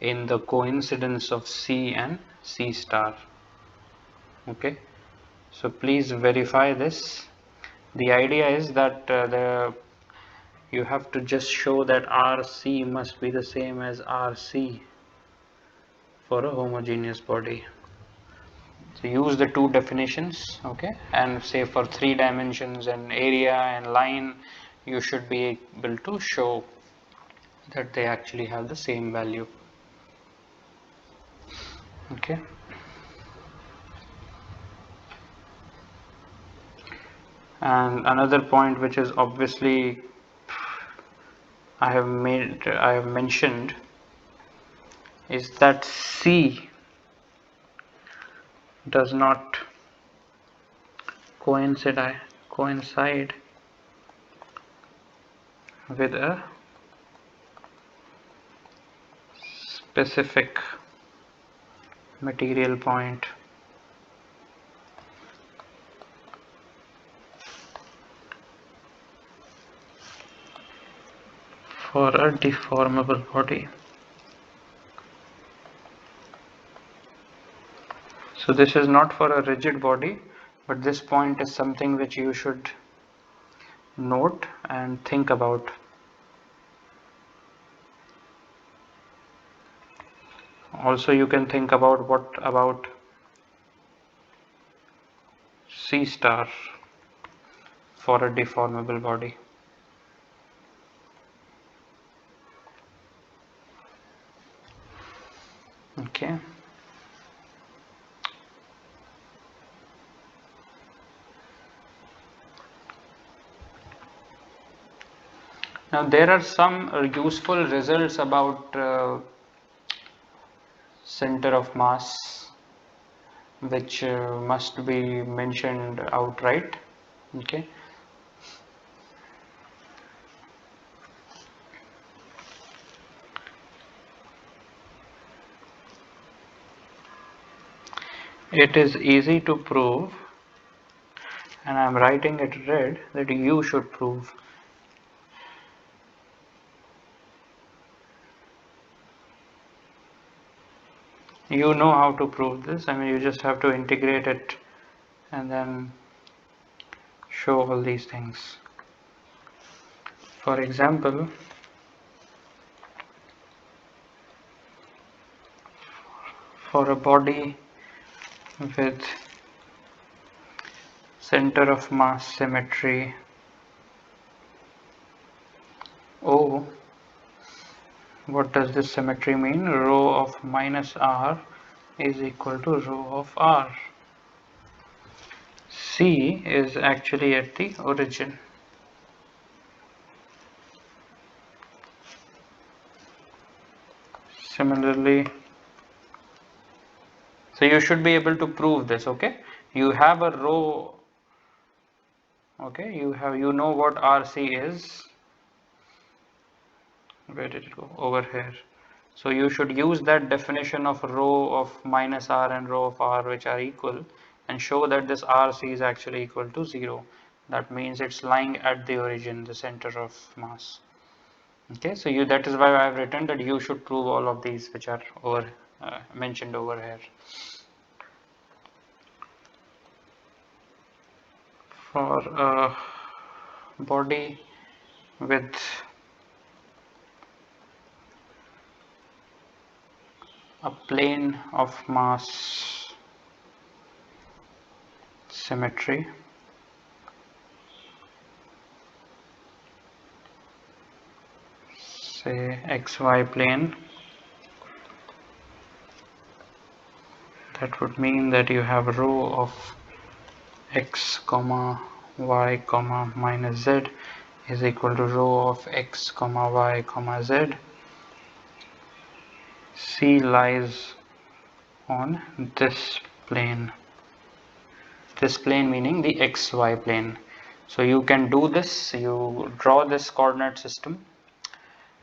in the coincidence of C and C star. Okay, so please verify this. The idea is that you have to just show that RC must be the same as RC for a homogeneous body. So use the two definitions, okay, and say for 3 dimensions and area and line, you should be able to show that they actually have the same value. Okay. And another point which is obviously I have mentioned is that C does not coincide with a specific material point for a deformable body. So this is not for a rigid body, but this point is something which you should note and think about. Also, you can think about what about C star for a deformable body. Okay. Now there are some useful results about center of mass which must be mentioned outright. Okay. It is easy to prove, and I am writing it red, that you should prove. You know how to prove this. I mean, you just have to integrate it and then show all these things. For example, for a body with center of mass symmetry O, what does this symmetry mean? Rho of minus r is equal to rho of r. C is actually at the origin. Similarly, so you should be able to prove this. Okay, you have a rho. Okay, you know what RC is. Where did it go? Over here. So you should use that definition of rho of minus r and rho of r, which are equal, and show that this RC is actually equal to 0. That means it's lying at the origin, the center of mass. Okay, so that is why I have written that you should prove all of these which are mentioned over here. For a body with a plane of mass symmetry, say xy plane, that would mean that you have rho of x comma y comma minus z is equal to rho of x comma y comma z. C lies on this plane meaning the xy plane. So you can do this, you draw this coordinate system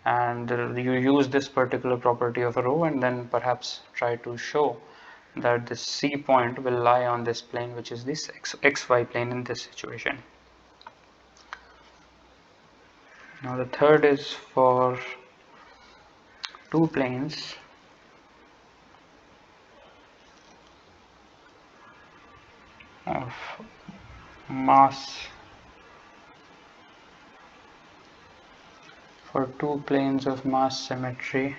and you use this particular property of a rho, and then perhaps try to show that this C point will lie on this plane, which is this xy plane in this situation. Now the third is for two planes of mass, for two planes of mass symmetry.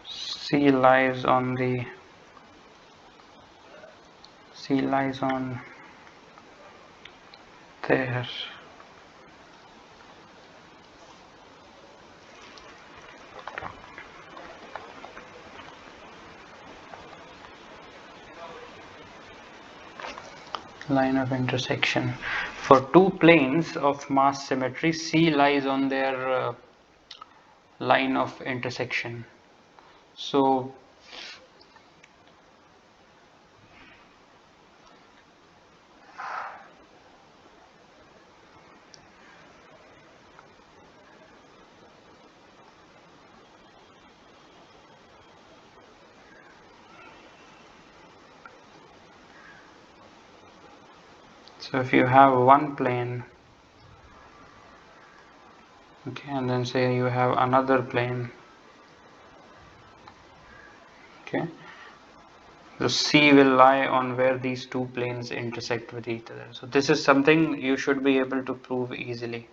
C lies on there. Line of intersection. For two planes of mass symmetry, C lies on their line of intersection. So So if you have one plane, okay, and then say you have another plane, okay, so C will lie on where these two planes intersect with each other. So this is something you should be able to prove easily.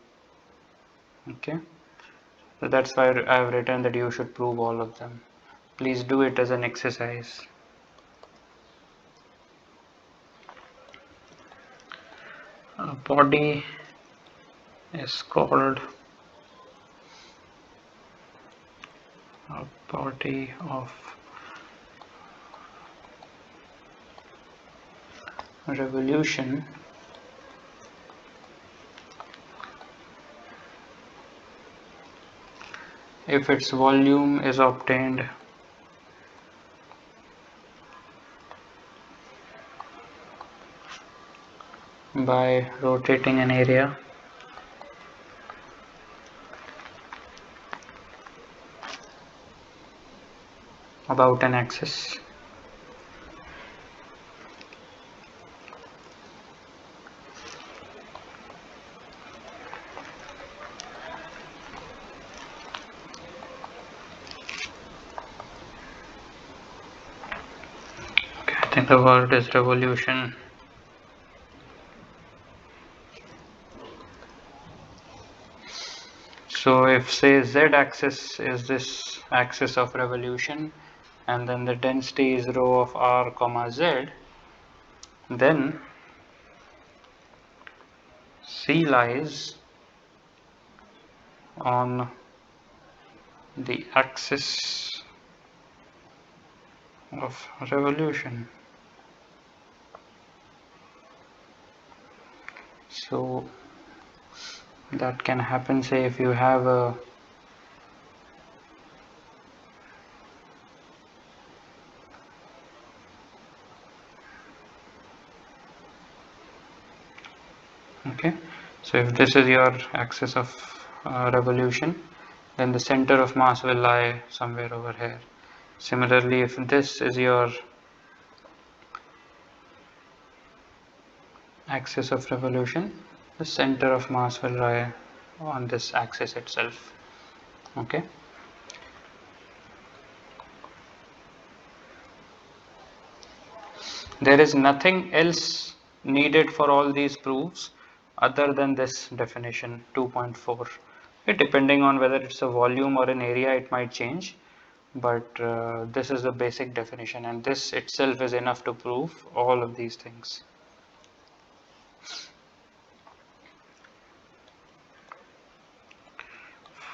Okay, so that's why I have written that you should prove all of them. Please do it as an exercise. A body is called a body of revolution if its volume is obtained by rotating an area about an axis. Okay, I think the word is revolution. So if say z axis is this axis of revolution and then the density is rho of r comma z, then C lies on the axis of revolution. So that can happen, say if you have a okay, so if this is your axis of revolution, then the center of mass will lie somewhere over here. Similarly, if this is your axis of revolution, the center of mass will lie on this axis itself. Okay, there is nothing else needed for all these proofs other than this definition 2.4. Okay, depending on whether it's a volume or an area, it might change, but this is the basic definition, and this itself is enough to prove all of these things.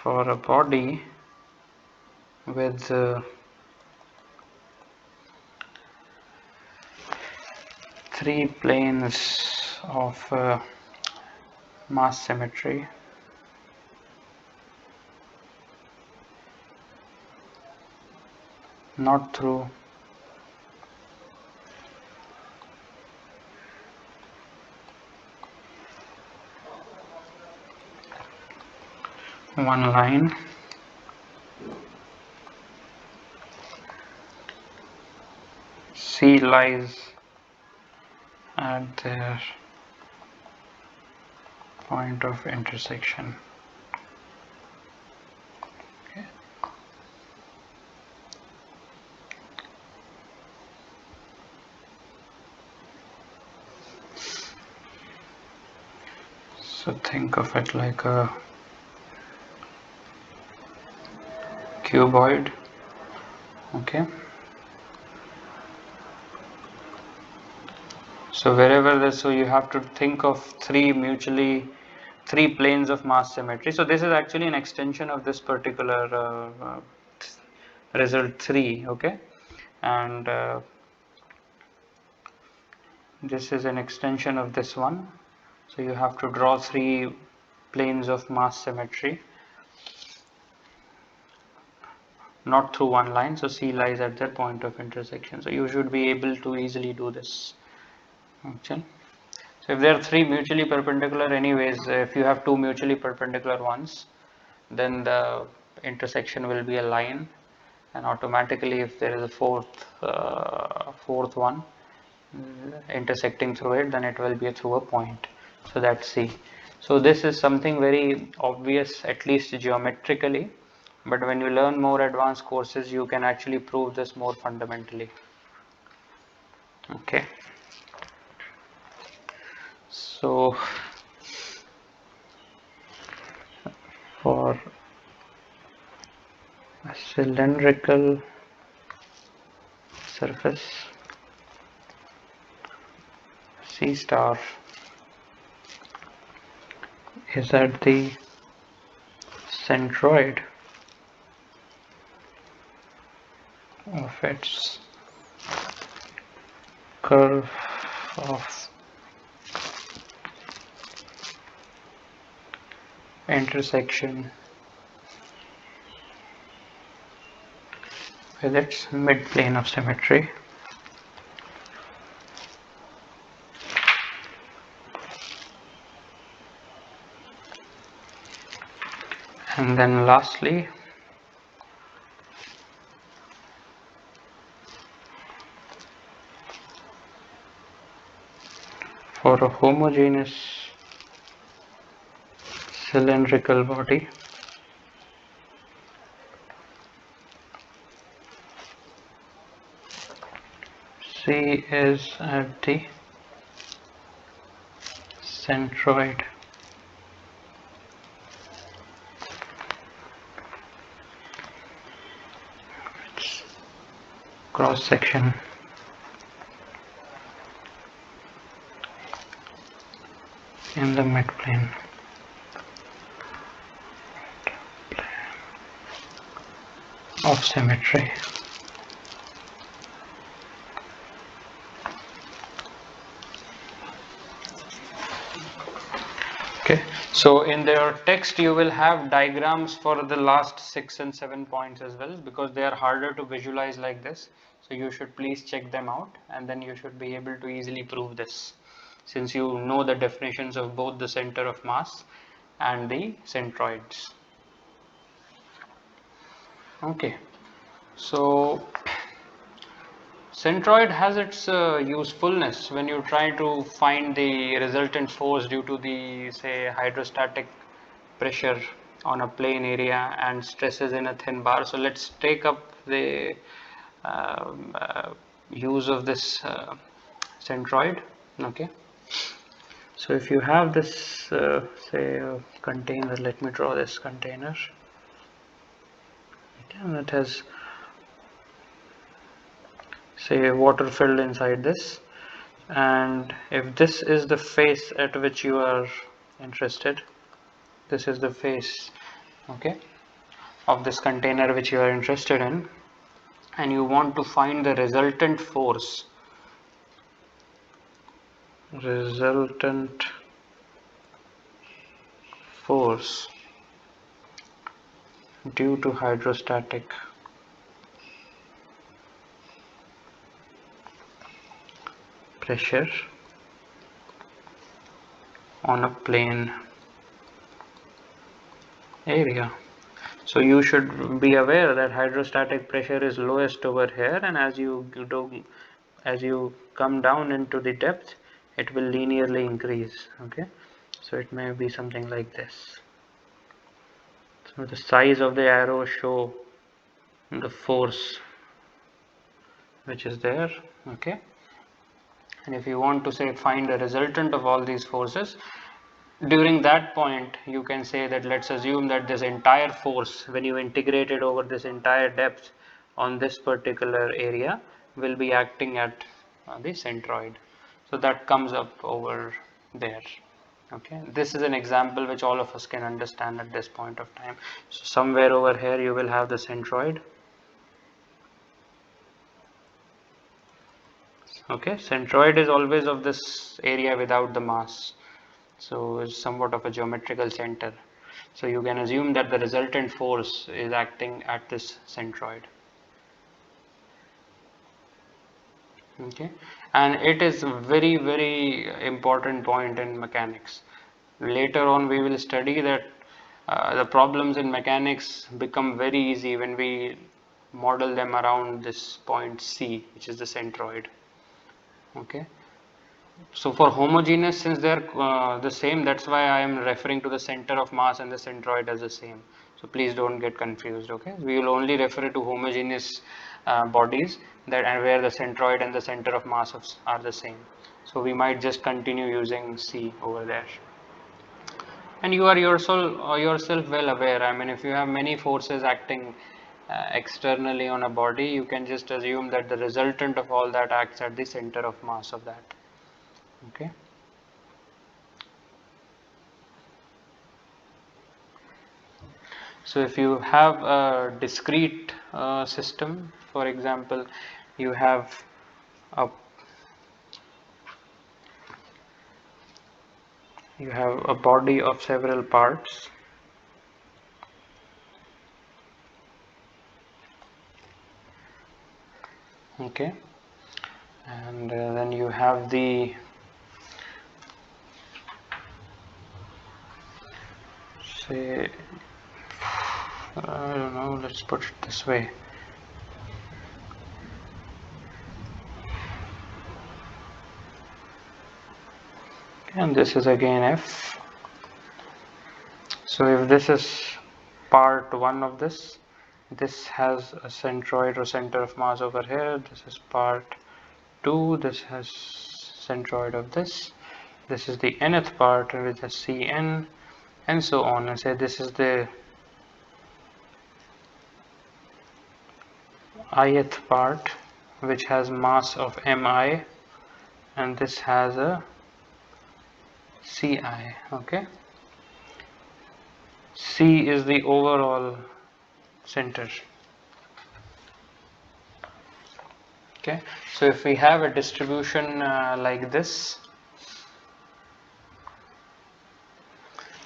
For a body with three planes of mass symmetry, not through one line, C lies at their point of intersection. Okay. So think of it like a cuboid. Okay, so wherever this, so you have to think of three planes of mass symmetry. So this is actually an extension of this particular result 3. Okay, and this is an extension of this one. So you have to draw three planes of mass symmetry, not through one line. So C lies at their point of intersection. So you should be able to easily do this. Okay. So if there are three mutually perpendicular, anyways, if you have two mutually perpendicular ones, then the intersection will be a line, and automatically if there is a fourth one, intersecting through it, then it will be through a point. So that's C. So this is something very obvious, at least geometrically, but when you learn more advanced courses you can actually prove this more fundamentally. Okay, so for a cylindrical surface, C star is at the centroid of its curve of intersection with its midplane of symmetry. And then lastly, for a homogeneous cylindrical body, C is at the centroid cross section in the midplane of symmetry. Okay, so in their text you will have diagrams for the last 6 and 7 points as well, because they are harder to visualize like this. So you should please check them out, and then you should be able to easily prove this, since you know the definitions of both the center of mass and the centroids. Okay, so centroid has its usefulness when you try to find the resultant force due to the, say, hydrostatic pressure on a plane area and stresses in a thin bar. So let's take up the use of this centroid. Okay, so if you have this say a container, let me draw this container. Okay, and it has, say, water filled inside this, and if this is the face at which you are interested, this is the face, okay, of this container which you are interested in, and you want to find the resultant force due to hydrostatic pressure on a plane area. So you should be aware that hydrostatic pressure is lowest over here, and as you come down into the depth, it will linearly increase. Okay, so it may be something like this. So the size of the arrow show the force which is there. Okay, and if you want to, say, find the resultant of all these forces, during that point you can say that let's assume that this entire force, when you integrate it over this entire depth on this particular area, will be acting at the centroid. So that comes up over there. Okay, this is an example which all of us can understand at this point of time. So somewhere over here you will have the centroid. Okay, centroid is always of this area without the mass, so it's somewhat of a geometrical center. So you can assume that the resultant force is acting at this centroid. Okay, and it is a very, very important point in mechanics. Later on we will study that the problems in mechanics become very easy when we model them around this point C, which is the centroid. Okay. So for homogeneous, since they are the same, that's why I am referring to the center of mass and the centroid as the same. So please don't get confused. Okay, we will only refer to homogeneous bodies that and where the centroid and the center of mass are the same. So we might just continue using C over there. And you are yourself well aware. I mean, if you have many forces acting externally on a body, you can just assume that the resultant of all that acts at the center of mass of that. Okay. So if you have a discrete system, for example, you have a body of several parts. Okay, and then you have the say I don't know, let's put it this way. And this is again F. So if this is part 1 of this has a centroid or center of mass over here. This is part 2, this has centroid of this. This is the nth part with a Cn, and so on. And say this is the ith part which has mass of mi, and this has a Ci. Okay, C is the overall center. Okay, so if we have a distribution like this,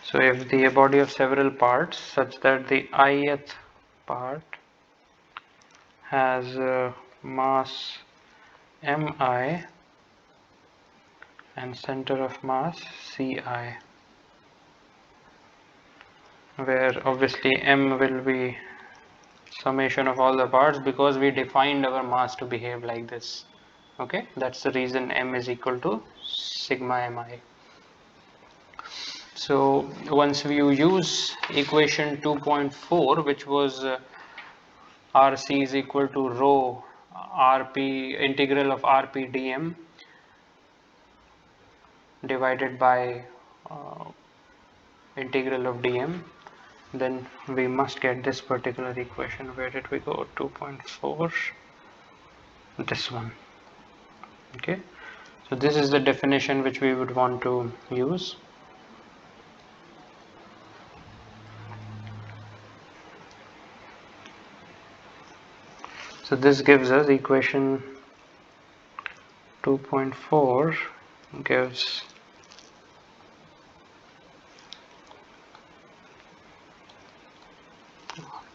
so if the body of several parts such that the ith part has mass mi and center of mass Ci, where obviously m will be summation of all the parts because we defined our mass to behave like this. Okay, that's the reason m is equal to sigma mi. So once we use equation 2.4, which was Rc is equal to rho Rp integral of Rp dm divided by integral of dm, then we must get this particular equation. Where did we go? 2.4, this one. Okay, so this is the definition which we would want to use. So this gives us equation 2.4 gives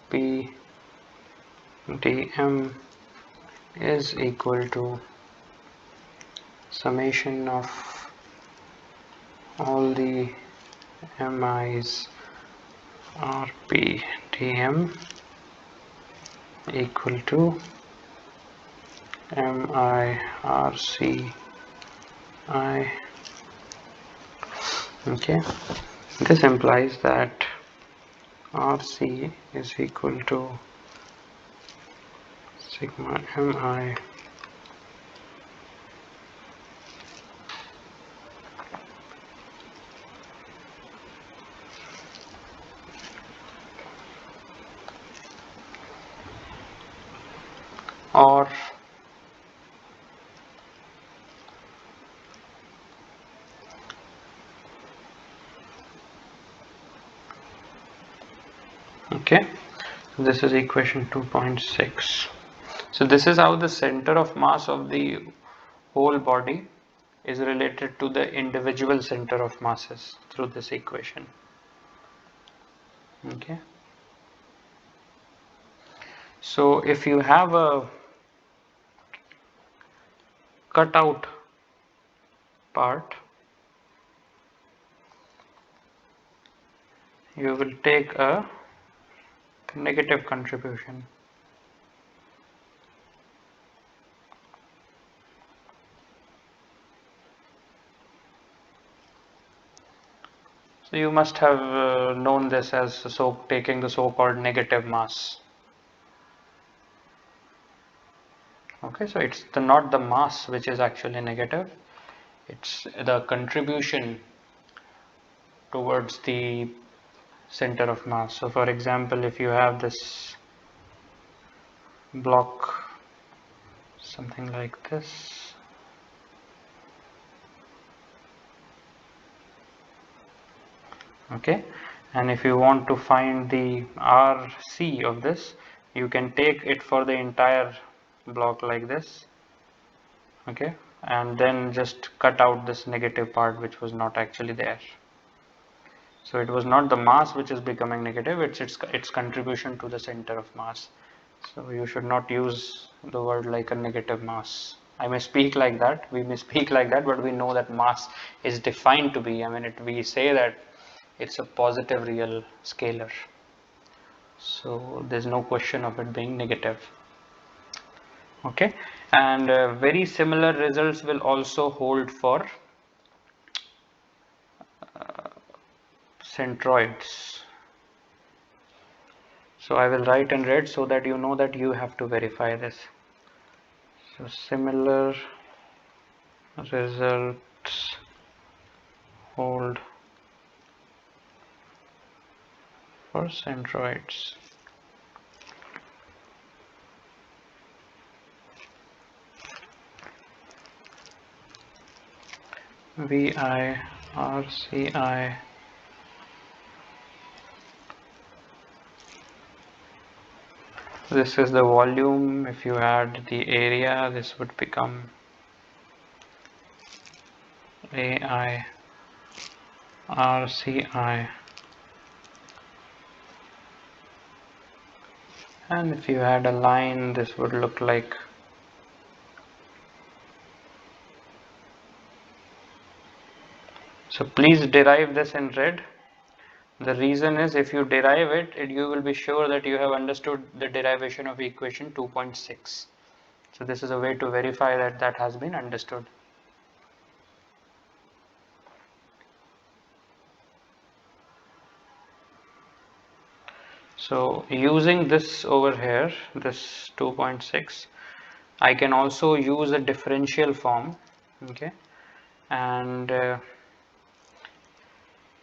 P dm is equal to summation of all the mi's Rp dm equal to mi Rc I. Okay, this implies that Rc is equal to sigma mi or okay, so this is equation 2.6. So this is how the center of mass of the whole body is related to the individual center of masses through this equation. Okay, so if you have a cutout part, you will take a negative contribution. So you must have known this as taking the so-called negative mass. Okay, so it's not the mass which is actually negative, it's the contribution towards the center of mass. So for example, if you have this block, something like this, okay, and if you want to find the RC of this, you can take it for the entire block like this, okay, and then just cut out this negative part which was not actually there. So it was not the mass which is becoming negative, it's its contribution to the center of mass. So you should not use the word like a negative mass. I may speak like that, we may speak like that, but we know that mass is defined to be, I mean we say that it's a positive real scalar. So there's no question of it being negative. Okay, and very similar results will also hold for centroids. So I will write in red so that you know that you have to verify this. So similar results hold for centroids. VI, RCI, this is the volume. If you add the area, this would become AI, RCI, and if you add a line, this would look like so. Please derive this in red. The reason is if you derive it, you will be sure that you have understood the derivation of equation 2.6. So this is a way to verify that that has been understood. So using this over here, this 2.6, I can also use a differential form, okay, and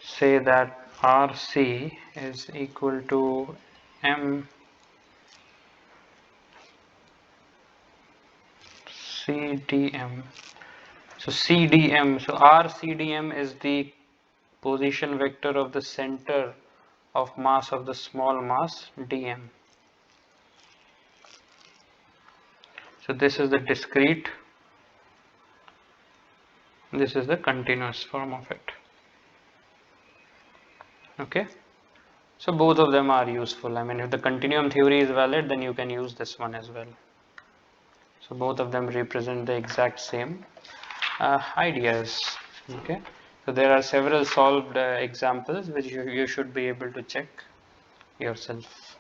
say that RC is equal to M CDM. So CDM, so RCDM is the position vector of the center of mass of the small mass dm. So this is the discrete, this is the continuous form of it. Okay, so both of them are useful. I mean if the continuum theory is valid, then you can use this one as well. So both of them represent the exact same ideas. Okay, so there are several solved examples which you should be able to check yourself.